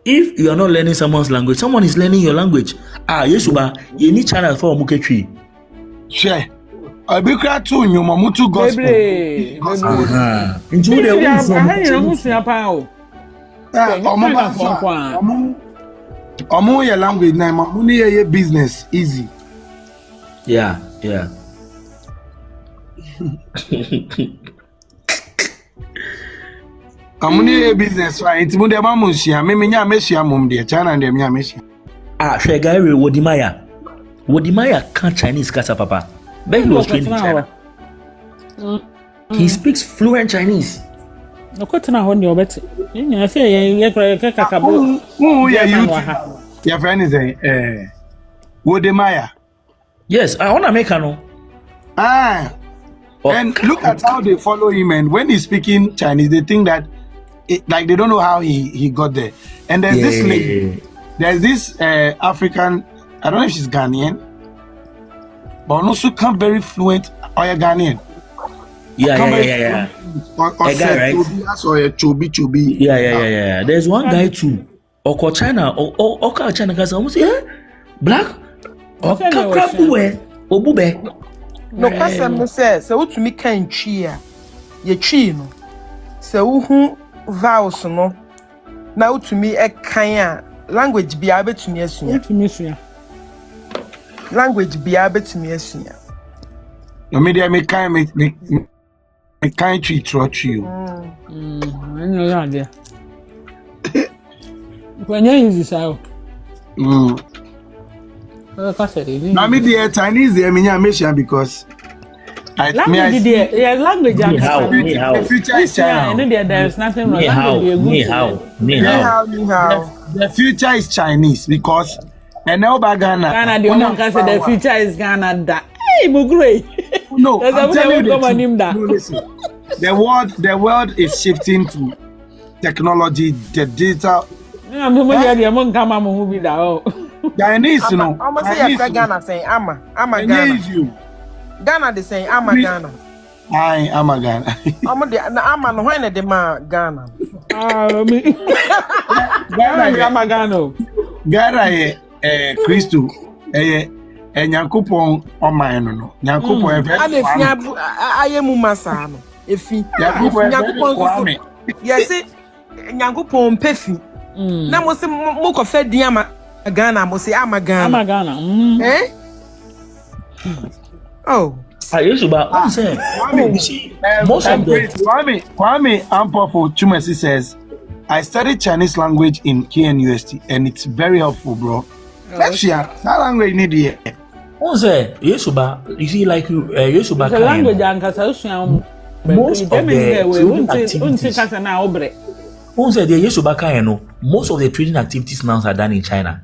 if you are not learning someone's language, someone is learning your language. Yesu ba, you need channel for Muketri. Share. I be cry to you, Mamutu gospel. Into the Omo your language na money your business easy. Yeah. Amuni business fine. It's munde mamushia. Me nya meshia mum de China dem nya meshia. Shegari Wodimaya can't Chinese kasa papa. But he was trained in China. He speaks fluent Chinese. No kwetena ho ne obeti. Nya say ye kakabo. Your friend is Wodimaya. Yes, I want to make no. And look at how they follow him, and when he's speaking Chinese, they think that like they don't know how he got there. And there's this lady, there's this African, I don't know if she's Ghanaian, but also come very fluent or Ghanaian. Yeah. Or Chobi. Yeah. There's one guy too. Oko China, Oka China guys almost black. Oka Obube. No person say so to me can cheer. Ye chi no. So who vows no. Now to me a kaya language be able to me asua. Language be able to me asua. No media me kind treat you. I know that there. When you use this out. Now me the Chinese there me nya because language language the future is China. There is nothing wrong. The future is Chinese because and now Ghana the one can say the future is Ghana that. Hey, Mugre. No, I'm telling you listen. The world is shifting to technology, the digital. Chinese, you know. I'm say Ghana saying Ama Ghana. Ghana they saying Ama Ghana. Aye, Ama Ghana. Ama no when they ma Ghana. Ghana Ghana. Ghana Christo Nyankopon oman no. Nyankopon ayemu masa no. Efi Nyankopon yes Nyankopon pefi. Na mo se mo ko fe din ama Ghana mo say Ama Ghana. Oh. Yesu ba say most of them Kwame Ampofo Chumesi says I studied Chinese language in KNUST and it's very helpful, bro. Let's share that language need here. Say Yesu ba you see like Yesu ba the language Nkansah most of the most of the trading activities now are done in China.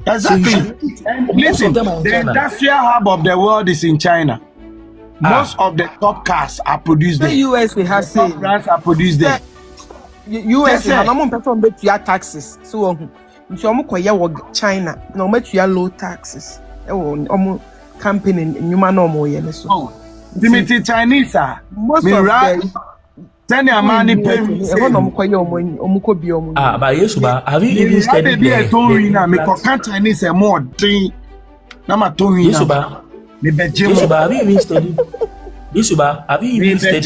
Exactly. And listen, the industrial hub of the world is in China. Most of the top cars are produced there. The US has top brands are produced there. US has no person bet your taxes. So if you go China, no bet your low taxes. Campaign in human normal so. Limited Chinese are. Most of them send your money pay. But Yesu ba have you even studied the Chinese more drink. Yesu ba have you even studied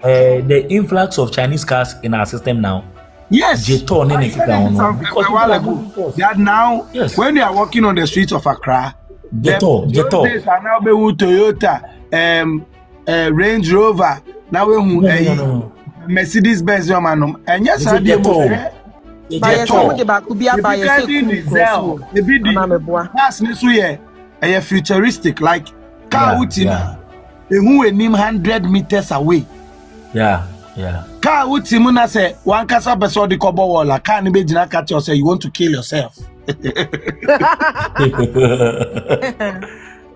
the influx of Chinese cars in our system now? Yes. Because that now, yes. When they are walking on the streets of Accra, Jetor are now Toyota, Range Rover, now Mercedes Benz, and yes, I did a futuristic like car who 100 meters away. Yeah, yeah. Car would Simona say, one Kasa Beso de Kobo Walla, can't be Jina catch you say you want to kill yourself.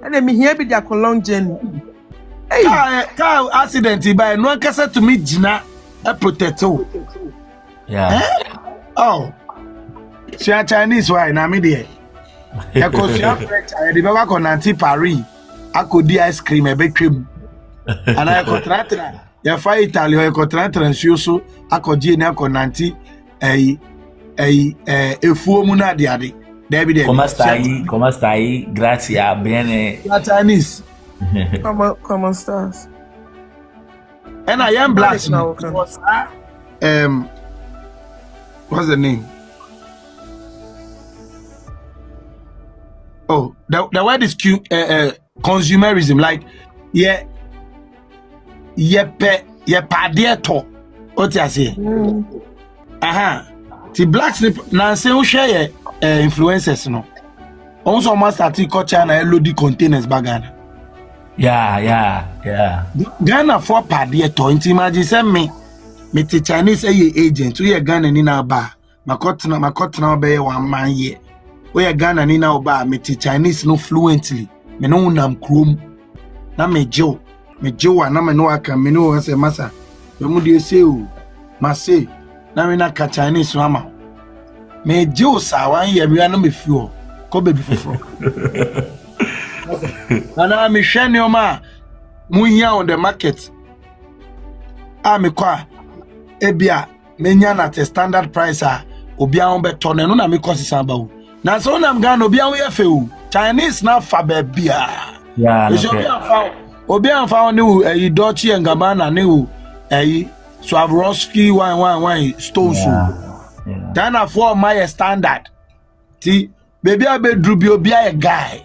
And then me here be their long journey. Hey, car accident by no Kasa to meet Jina a potato. Yeah. Oh, she a Chinese wine, I'm here. Akosuah French, I remember on Auntie Paris. I could do ice cream, a big cream. And I contract ya fa Italy o contract nsuo I could do na Auntie efuo mu na ade. David. Comment stai? Grazie, bene. Chinese. Common stars. And I am black. What's the name? Oh, the word is consumerism. Like, padeto. What you say? The blacks now say who share influencers no. Also, must start to culture and load containers bagana. Yeah. Ghana for padeto. Inti imagine say me the Chinese agent. We Ghana ni na ba. Makotna obey 1 man ye. We Ghana ni na oba me Chinese no fluently. Me no unam krum. Na me jo na me no aka me no say masa. Me mu dey say o. Ma say na me na ka Chinese no ama. Me jo sa 1 year me na me fuel. Ko baby foforo. Ana me hwe ne o ma mu hia on the market. Me kwa ebia menya na the standard price obia on beto no na me cost san ba o na so na Ghana obia on yefe o Chinese na fa ba bia obia fa on ne Dolce & Gabbana ne Swarovski wine stones Ghana for my standard ti baby abedru bi obia a guy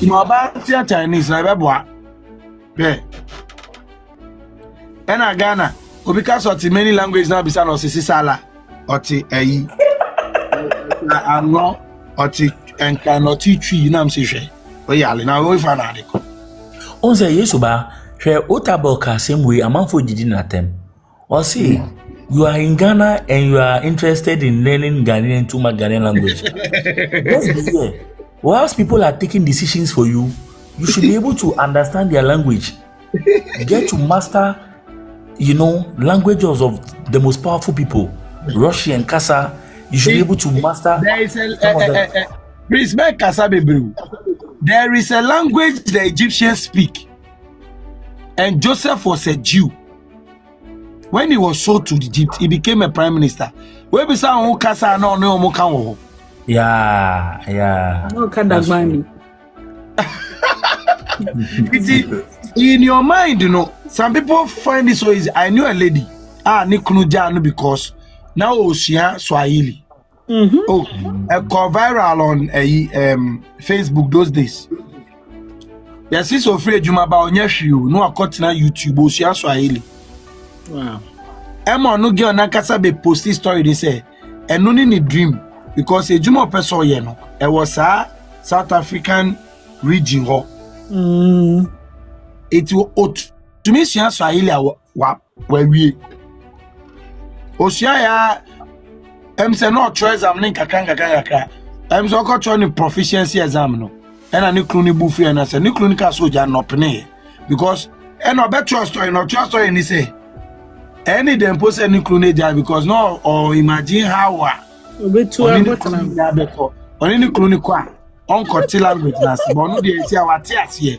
no ba Chinese na be boa and Ghana, because of the many languages now, beside us, Sisala, or the I'm not, or the and cannot teach you, I'm saying. But yeah, now we find out. On the Yesu ba, share Otaboka same way, a man for Jidin at them. Or see, you are in Ghana and you are interested in learning Ghanaian to my Ghanaian language. Let's be here. Whilst people are taking decisions for you, you should be able to understand their language. Get to master languages of the most powerful people. Russia and Nkansah, you should be able to master. There is there is a language the Egyptians speak. And Joseph was a Jew. When he was sold to Egypt, he became a prime minister. Where be some Kasa no mo. Yeah. No kind of money. In your mind, some people find it so easy. I knew a lady, Nikunu because now she has Swahili. Oh, go viral on Facebook those days. Yes, she's so afraid you about you. No, I cut na YouTube. She has Swahili. Wow. Emma no girl Nkansah be post this story. They say, and no need dream because a Juma person it was a South African region. It will to me she has Swahili where we Oshia say no choice am link kakanga so got trying proficiency exam no and a new clone buffet and I say new clinical soldier no pene because and no better story and he say any them post any clone because no or imagine how only clone kwa on language nas but no dey see our tears here.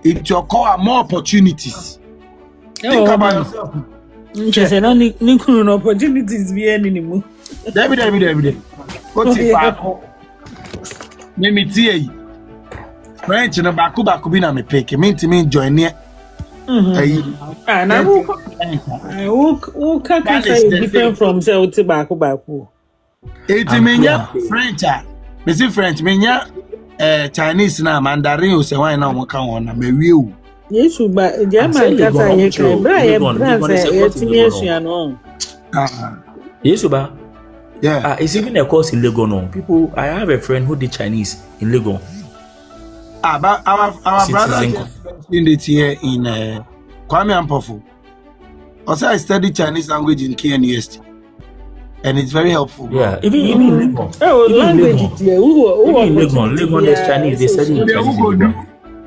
It will call more opportunities. Think about yourself. Just no opportunities be anymore. David. What's it? Me tea. French na baku bi na me pick. Me join here. And I will can't say different from say baku. It mean French. Me see French mean Chinese na Mandarin o se wan na mo kan won na me wiu. Yesu ba German kasa ye kan bra ye France ye tinesu no. Yesu ba. Yeah. It's even a course in Lagos no. People, I have a friend who did Chinese in Lagos. But our brother in it here in Kwame Ampofu. Also, I studied Chinese language in KNUST. And it's very helpful. Bro. Yeah, even Legon. Oh, language Legon is Chinese. They study in Chinese.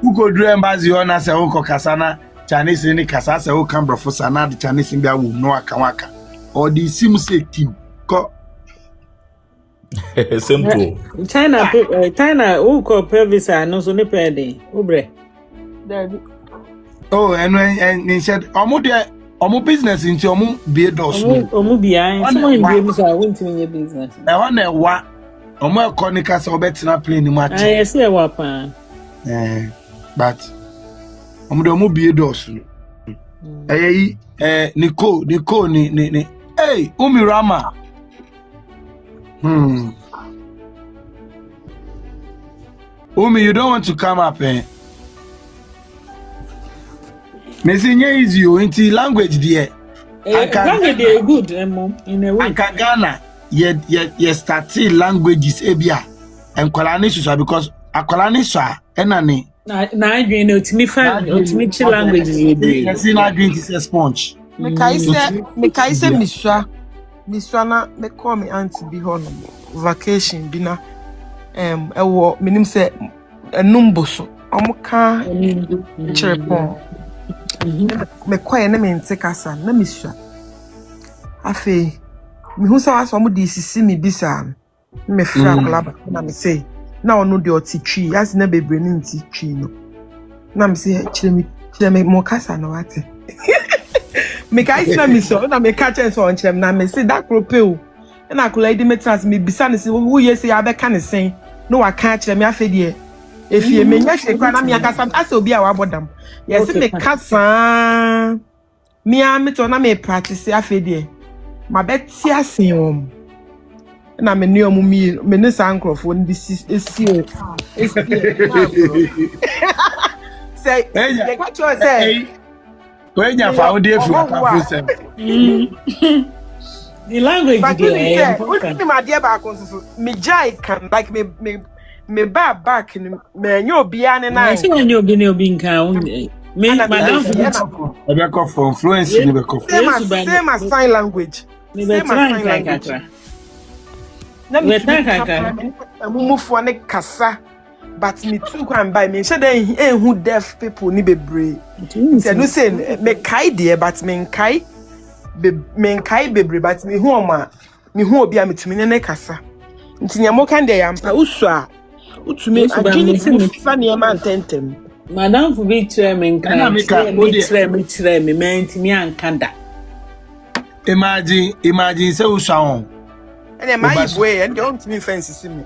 Who could do embassy on as a Uncle Kasana, Chinese in the Kasasa, who come for Sana, the Chinese in there, no Akawaka. Or the Simuse team. Simple. China, who call Pervis and no so ne pede. Ubre. Oh, and they said, Omo business into Omo beardos. Omo behind. Someone babies are went in your business. I wonder what Omo Conicas or Betina playing the match. I see a weapon. But Omo beardos. Nico, ni. Hey, Umirama. Umi, you don't want to come up, eh? Messinya is you into language there. Language they good, mom. In a way. Ghana, ye started languages ebia. And Kwalanisha because Akwalanisha enani. Na green ultimate language you do. Yes, na green is a sponge. Me kaise miswa na me call me auntie bi hono vacation bi na ewo minim se enumboso omuka cherepon me kwaye na me ntekasa na miswa afi mi hu sa aso mo di sisi mi bisa me fra klaba na me say na onu de otitwi as na bebre ni ntitwi no na me say kire me mo kasa na wate me kai na me so na me catch and so on chem na me say that crope na akula idi metrans me bisa ne say wo yesi ya be ka ne sen no wa catch me afedie efie me nya hwe na me akasa ase obi a wabodam yes me kasa me a me to na me practice afedie ma beti asen na me ne omu me ne san crofo ndi esi say they catch you say when you found it from the language there. What my dear back on me jai can like me back in me biane na. I see when you be can me madam for for influence in the same as sign language. Same as sign language. Na me move for ne kasa but me too can buy me say then who deaf people ni bebre. Say no say me kai there but me kai bebre but me hu oma me hu obi a metumi ne kasa. Nti nya mo kan dey ampa usu a utumi adwini fa ne ma ntentem. Madam for be try me kan me try me mentimi ankada. Imagine say usu a and my boy and don't me fancy see me.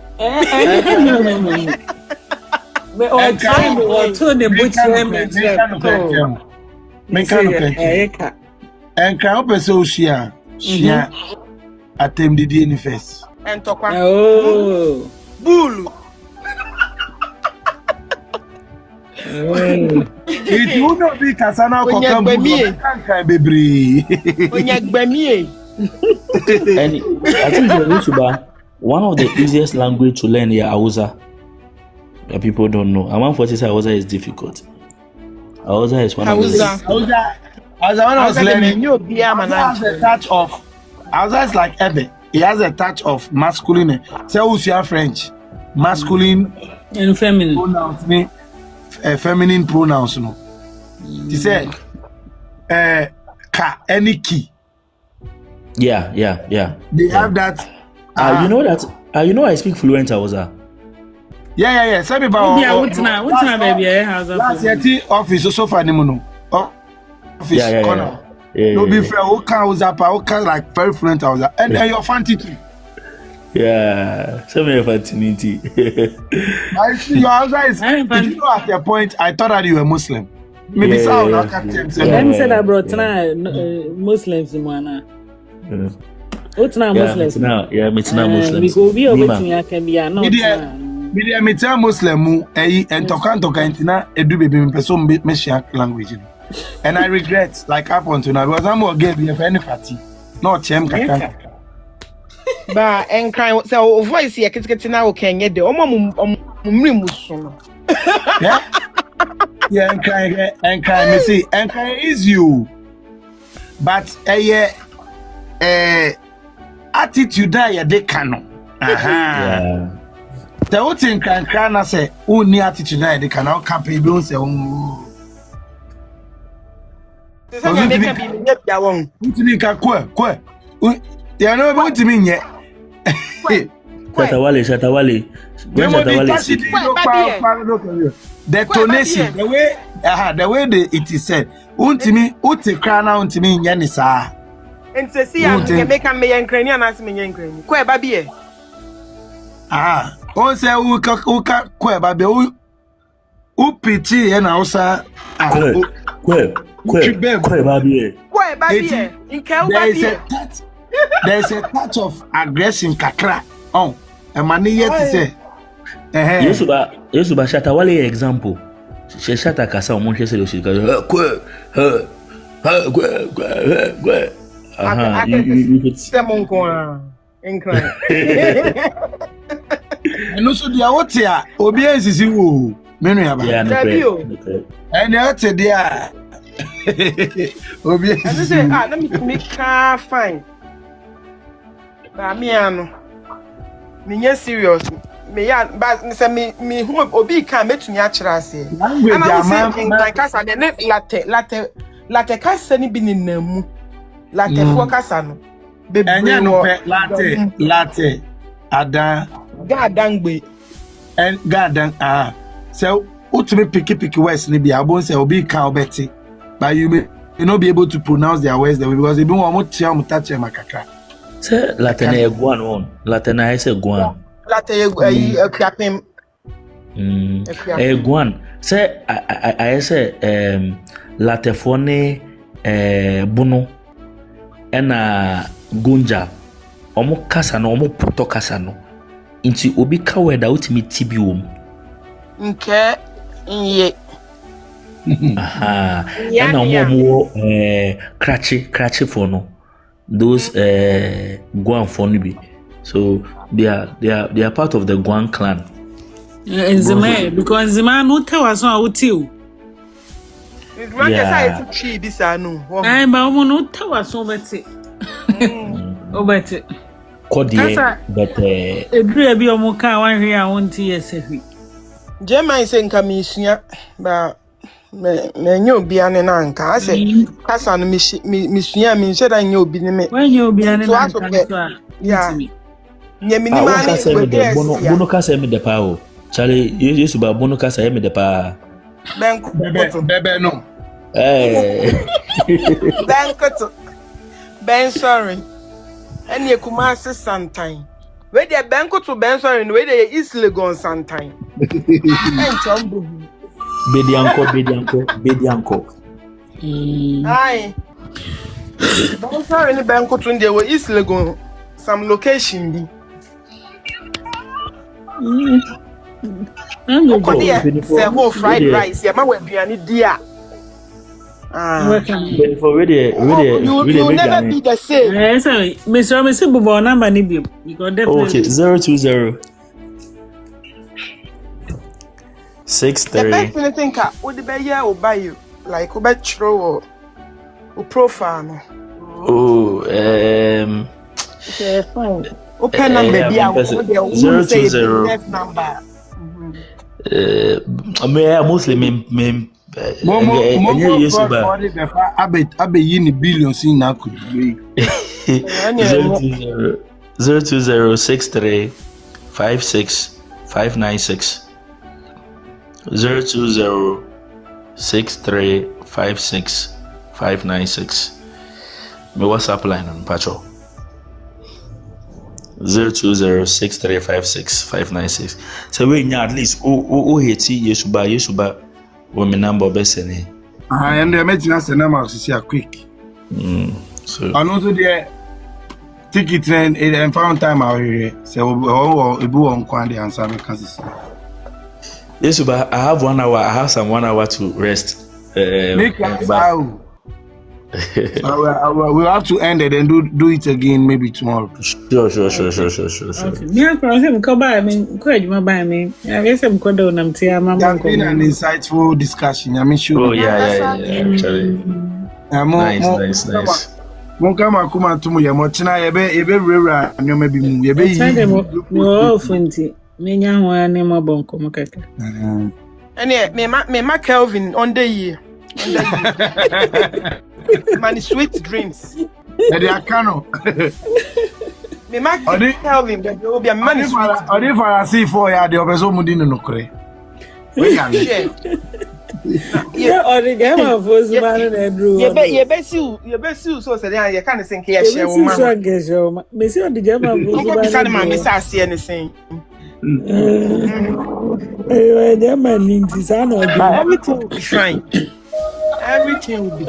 Me all time or to the butcher me can and can open so she attempt the in first. And talk bull. It would not be Kasana or baby. And I think YouTuber, one of the easiest language to learn here Hausa. That people don't know. I'm 140 Hausa is difficult. Hausa is one of the Hausa when I was learning, has a touch of Hausa is like Ebe. It has a touch of masculine. Say Usia French, masculine and feminine pronouns. Feminine pronouns. No. She said, ka any key. Yeah. They have that. You know that. You know I speak fluent Hausa. Yeah. Say me about. Yeah, what's now, baby? Hausa. Last year, office so far no. Office corner. No be fair. Who can Hausa? Who can like very fluent Hausa? And your fancy too. Yeah, so many fancy. I see your Hausa is. Did you know at a point I thought that you were Muslim? Maybe so. Let me say that, bro. Muslims, man. What's now Muslims? It's now Muslims. We go be over to can be not. Media me tell Muslim and tokan intina edu baby me person me share language. And I regret like happen to now because I'm more get be for any party. No chem kaka. Ba en cry so voice here kitikiti na o kenye de omo mumri muso. Yeah. Yeah, Nkansah, me see, Nkansah is you. But attitude that they cannot. Yeah. The whole thing can say, only attitude that they cannot campaign. Don't say, they are not about to mean yet. Shatawale. Detonation, the way it is said. Untimi, krana untimi yanisa. And say, see, I can make a mayan cranium as me yan cranium. Quay baby. On say, uka, quay baby, upiti and also. Quay baby. In there's a touch of aggression, kakra. Oh, a money yet to say. Yesu ba Shatawale example. She shata kasa omonche se lo shi ka and also the awotia obi ensisi wo menu yaba and the there obi ensisi let me make fine ba me ano me serious me ya but me who obi can metumi akira ase Nkansah de ne latte kasa ni bi ni namu latte fo kasa no enya no pe latte adan gadangbe and gadan so ultimate picky words ni bi abon say obi can obeti but you may not be able to pronounce their words because even one more tia mutache makaka say latte na eguan on latte na ese eguan latte akuapem eguan say I say latte fone bunu ena gunja omo kasa no omo poto kasa no inti obi ka weda utimi tibi wom nke nye ena omo cratchy for no those Guan for no be so they are part of the Guan clan Zima because Zima no tell us how to yeah bisa no ba omo no tell us so beti obeti kodie but ebire bi omo ka wan hwe a wonti yesehi Jema ise nka misua ba me nye obi ane na nka ase kasa no misua mi nche da nye obi ne me nye obi ane na nka ya nye minima ne bono kasa mi de pa o chale Yesu ba bono kasa mi de pa bebe no Ben sorry ene Kumasi Santan we dey benko to Ben sorry we dey East Legon Santan enchombo bedianko ai Ben sorry ni benko to dey we East Legon some location bi Serwaa fried rice ya ma we aduane dia for really never be the same. Sorry, Mr. Bobo number ni bi because definitely. Okay, 020 63. The think what the be here buy you like o be throw o profile no. Oh, okay, fine. Open number be a 020 number. Me mostly me Yesu ba abe yini billions in na could be 02063 56 596 02063 56 596 my WhatsApp line on Pacho 0206356 596 so we nya at least o heti Yesu ba women number besene and the meeting say number is quick so and also the ticket train and found time out here so ebu on kwande answer me Kansas Yesu ba I have 1 hour I have some 1 hour to rest make So we'll have to end it and do it again maybe tomorrow. Sure. Okay. Yeah, come by. I mean, quite my by me. I guess I'm going to Nam Tia. It's been an insightful discussion. I mean, sure. Oh yeah. Actually, nice. Monkama kuma tumu ya mochina ebe rera anyoma bi mu ebe yi. Time mo funti. Me nya ho ani mo bonko mo kaka. Ene me ma Kelvin on the year. Man, sweet dreams. They are cano. Me ma Kelvin but you be a man. Odi for see for ya the obeso mudi no kre. We can share. Yeah, odi game of us man na drew. You be see so say you can think here share o man. So get show. Me see odi game of us man. Man, me say anything. Everything will be fine. Everything will be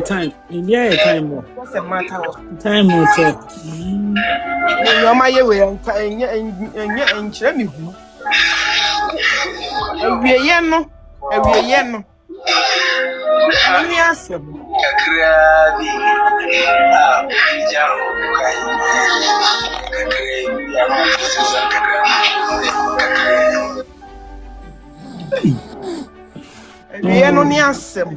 time. Yeah, time more. What's the matter? Time will tell. You're my way and me who. Every year, no. Yes, no niasem.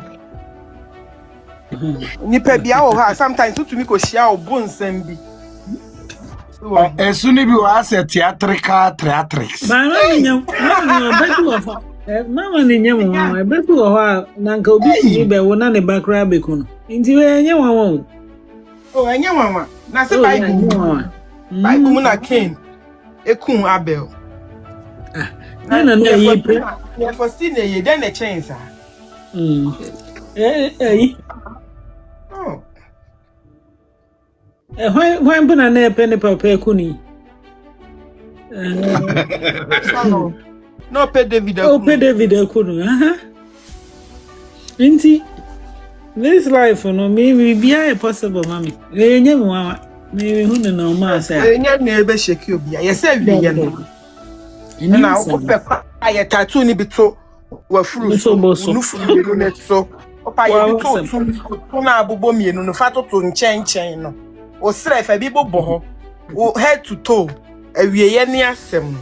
Nipa bia wo ha sometimes to me ko share obonsam bi. Esuni bi wa se theatrics. Mama ni nyemu wa betu wa na nka obi ni be wo na ne bakra beku no. Nti we enye wa won. Oh enye wa. Na se Bible. Bible mu na Cain ekun Abel. Na ye pre. Ya for still ye den na chance ah. Oh. When buna na epe ne papa ekuni. No pay David. Oh, pay David ekunu. Inti this life no maybe be possible mami. Enye mu me hu ne no ma say. Enye na ebe sheki obi. Ye say wi ye no. Na wo pe aye tattoo ni bi to wa furu so nu furu ne so. Opa ye bi to na abobo mienu no fa to nchen no. O sra fa bi bobo ho. O head to toe. Awie ye ne asem.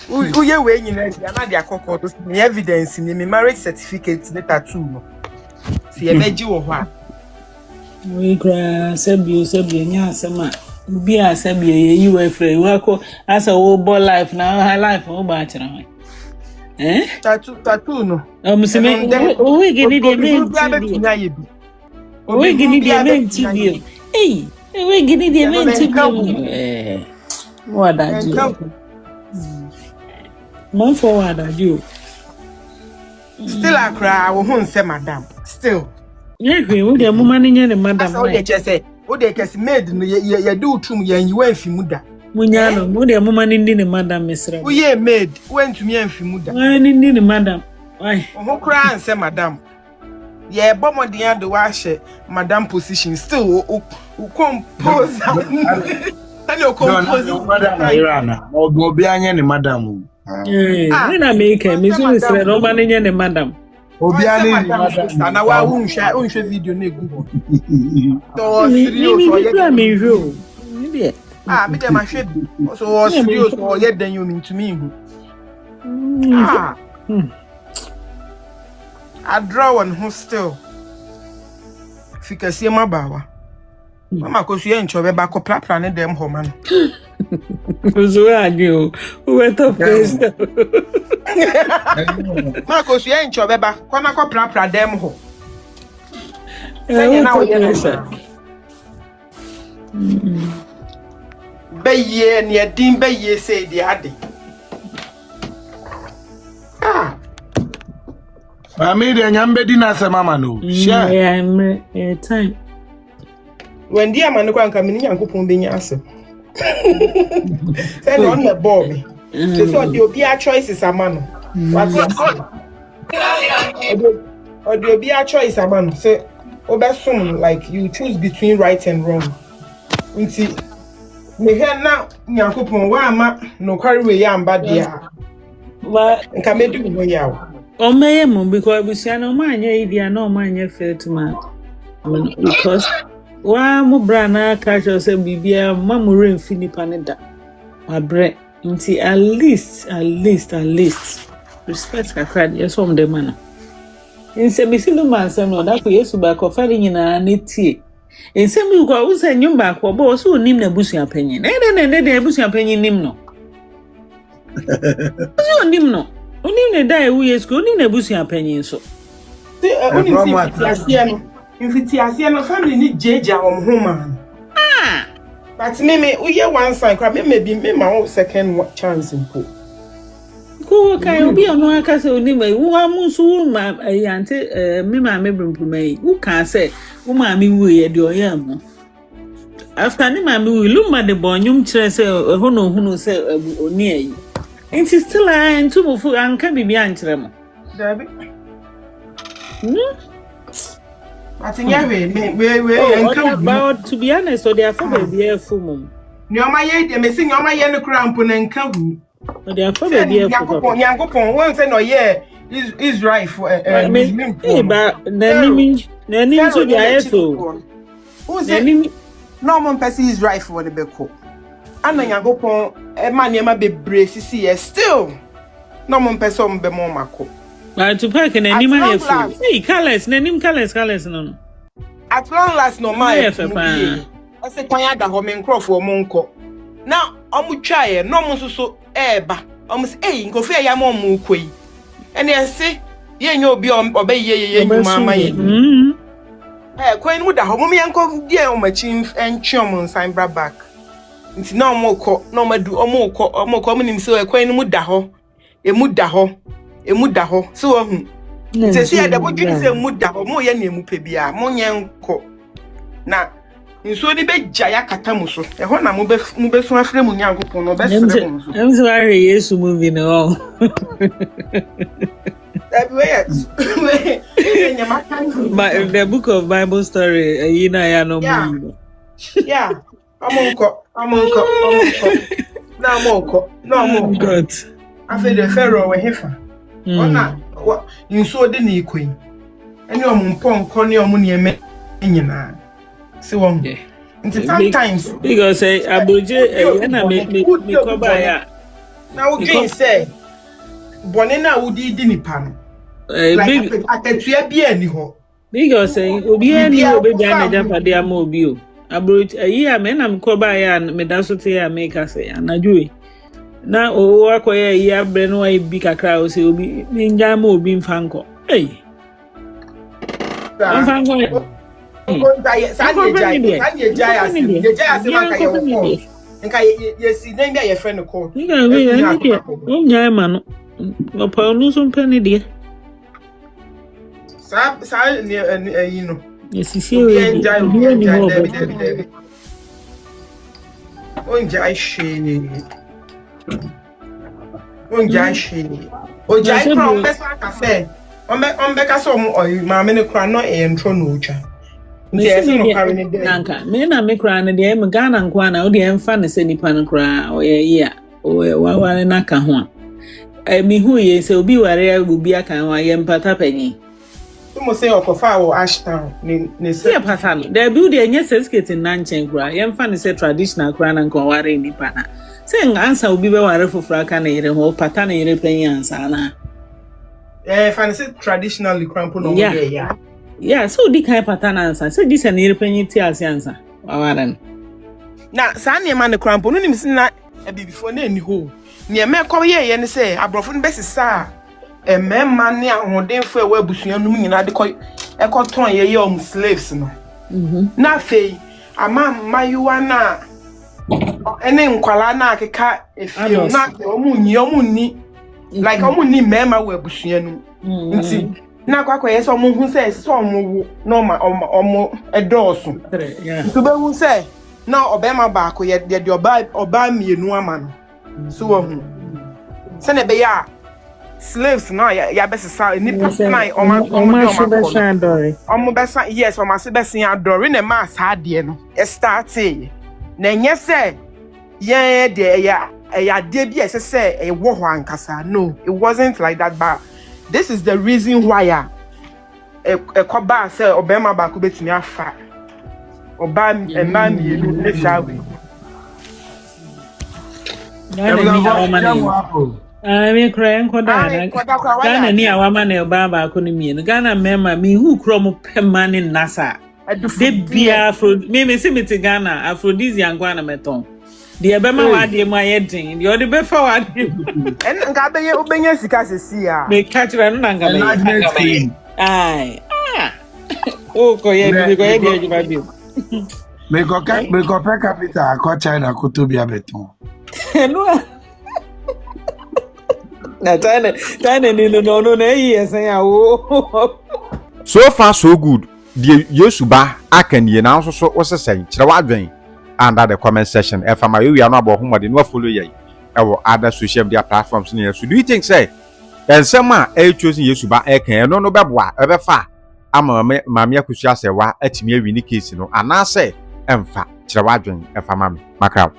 Uye we nyina dia na dia kokko to evidence ni me marriage certificate ne tattoo no. Si e beji wo ho a. We gra sabi nya asema. Bi asabi ye yi we free we ko asa wo bo life na life wo ba chira ho. Tattoo no. Musime we gini de men. We gini de men TV. Eh, we gini de men TV. What that you? Man forward that you. Still I cry, we won't say madam. Still. Yeah, we dey mo man nya ne madam. So they just say, o dey case made you do tum yan you wan fi muda. Munya no, mo dey mo man ndi ne madam mesra. We ye made, went to me and fi muda. Wan ndi ne madam. Why? O cry and say madam. Yeah, but mo dey do wa she madam position still o compose. Tell you compose madam Irana. O bi anya ne madam. We na make me so mesra no man nya ne madam. Obi ani ni madam. Na wa unhwe video na egu. So serious me hwe. Me me dem ahwe bi. So serious o ye dan you mean to me hu. I draw one who still. Fika sie mabawa. Mama Akosuah ncho be ba ko plapla ne dem ho man. Uzo ajo. We to face. Mama Akosuah ncho be ba ko na ko plapla dem ho. Na o ye be ye ne din be ye say di ade. Mami de nyambe di na se mama no. Share. Yeah, time. When dear man kwa nka mini yankopon be nya asem. Say on the ball me. So the obia choices amano. What or the obia choice amano. Say obesum like you choose between right and wrong. Nti me he na yankopon wa ama no kware we ya amba dia. But nka medu no yawo. O meye mo because busia no ma anya idia no ma anya fair to man. because wa mo brana catch us bibia mamure mfini paneda abre nti at least respect kakra yes from the man inse misilo mansem no da ko Yesu ba ko fa nyina ne tie inse mi ko wo se nyumba ko bo so nim na busua panyin ne busua panyin nim no so nim no onim ne dai wo Yesu onim na busua panyin so Infitiasia no family ni jeja homa. But me we hear one sign cry me my second chance impo. Ko kai obi ono aka se oni mai wo amusu ma ante me ma me brumpu mai wo ka se wo ma me wu ye de oyam. After ni ma me wu luma de bonyum kire se hunu se oni ayi. Nti still ntu mo fu anka bibi ankire mo. Dabi. I think but to be honest, so they are for baby a full mum. No, my ye, me sing on my yen cramp and come. They are for baby a full. Yankopon, once and a year is right for but Nanny to be a so. Who's it? Norman Passy is right for the Beko. And then Yankopon, a man near my be brace, see, still. Norman Pessom be more Marco. But to pack an animal, hey, colors, name colors, no. At long last, no, my I said, Quayada, home and crow for Monco. Now, I'm try, no more so, eba, almost go fair, ya more mukui. And I say, ye no be obey ye, mamma. Queen would a home uncle, dear, my chief and chum sign back. It's no more co, no more do, or more common in so a queen would daho, a mudaho. Emudaho so se se da bodwini se mudaho mo ye nemu pebia mo nyenko na nso ni begya ya kata mu so e ho na mo be so afre mu nyankopon no be sere mu so em so are Yesu movie no but the book of Bible story yina ya no mo yeah amonko na mo God afi the pharaoh we hefa ona nso de na ikoi eni omumpon ne omu nieme nyina se won nti sometimes because say aboje na me ko ba ya na wo gain say bone na wudi di nipa no big atatua bi ani ho because say obi ani obi bia na japade ama obi o aboje a me na me ko ba ya me da so te ya make say anajuwe na o akoye ya bre no ai bi kakra o se obi ninja ma obi mfanko mfanko nka yesi na ndia ye friend ko nya ma no opa no so mpani de sa ni no yesi si o onja sheni onja sheni oja from besa cafe ombe ka so mo ma me ne kra no e ntro no ucha nti no kare ne de nanka me na me kra ne de me Ghana nkwa na o de emfa ne se nipa no kra o ye ya o wa na ka ho a mi hu ye se obi ware obi aka ho ye mpata panyi mo say okofa wo Ashtown ne se pata no da bi de enye certificate na nchen kra ye mfa ne se traditional kra na nko ware nipa na se Nkansah obi be ware foforo aka na yire ho pata na yire panyi ansa na fancy traditionally crampo no yeah so di kai pattern answer so this an European ti answer wawaran na sa ne ma ne crampo no nim sin na before na ni ho ne me ko ye ne say abrofo no besisa emema ne ahodenfo e wa abusua no nyina de ko e ko ton ye om slaves no na fei ama mayuwa na ene nkwala na akeka efio na omunni like omunni mema wa abusua no nti na kwakwa yes omu hu say so omu no omu edoso to be hu say na obema ba ko ye de oba mienu ama no so hu se ne be ya slaves na ya besisa ni na omu besa yes omu se besa adore na ma sa de no e start na nye say ye de ya de bi say e wo ho ankasa no it wasn't like that but this is the reason why ekoba say obema ba ko betumi afa oba emma mienu ne sawe me cry enko da Ghana ni awama na oba ba ko ni mienu Ghana mema me hu kro mo pema ne nasa de bia afro me se me te Ghana aphrodisiac na meton de ebema wa de mu ayedin de odi be fa wa de en nka beye obenya sika sesi a me catch ra na nga me ai o ko ye bi ko ye de ba bi me ko per capita ko China ko to bia beton no na China ni no na yi esen ya wo so far so good the Yesu ba akanie na so wosesen kire wadwen under the comment section if am you no abo homode no follow ye other social media platforms so do you think say ensema chosen Yesu ba eken no beboa ebefa ama mama Akosuah Serwaa atimi awi ni case no anase emfa kire wadwen efa mama McBrown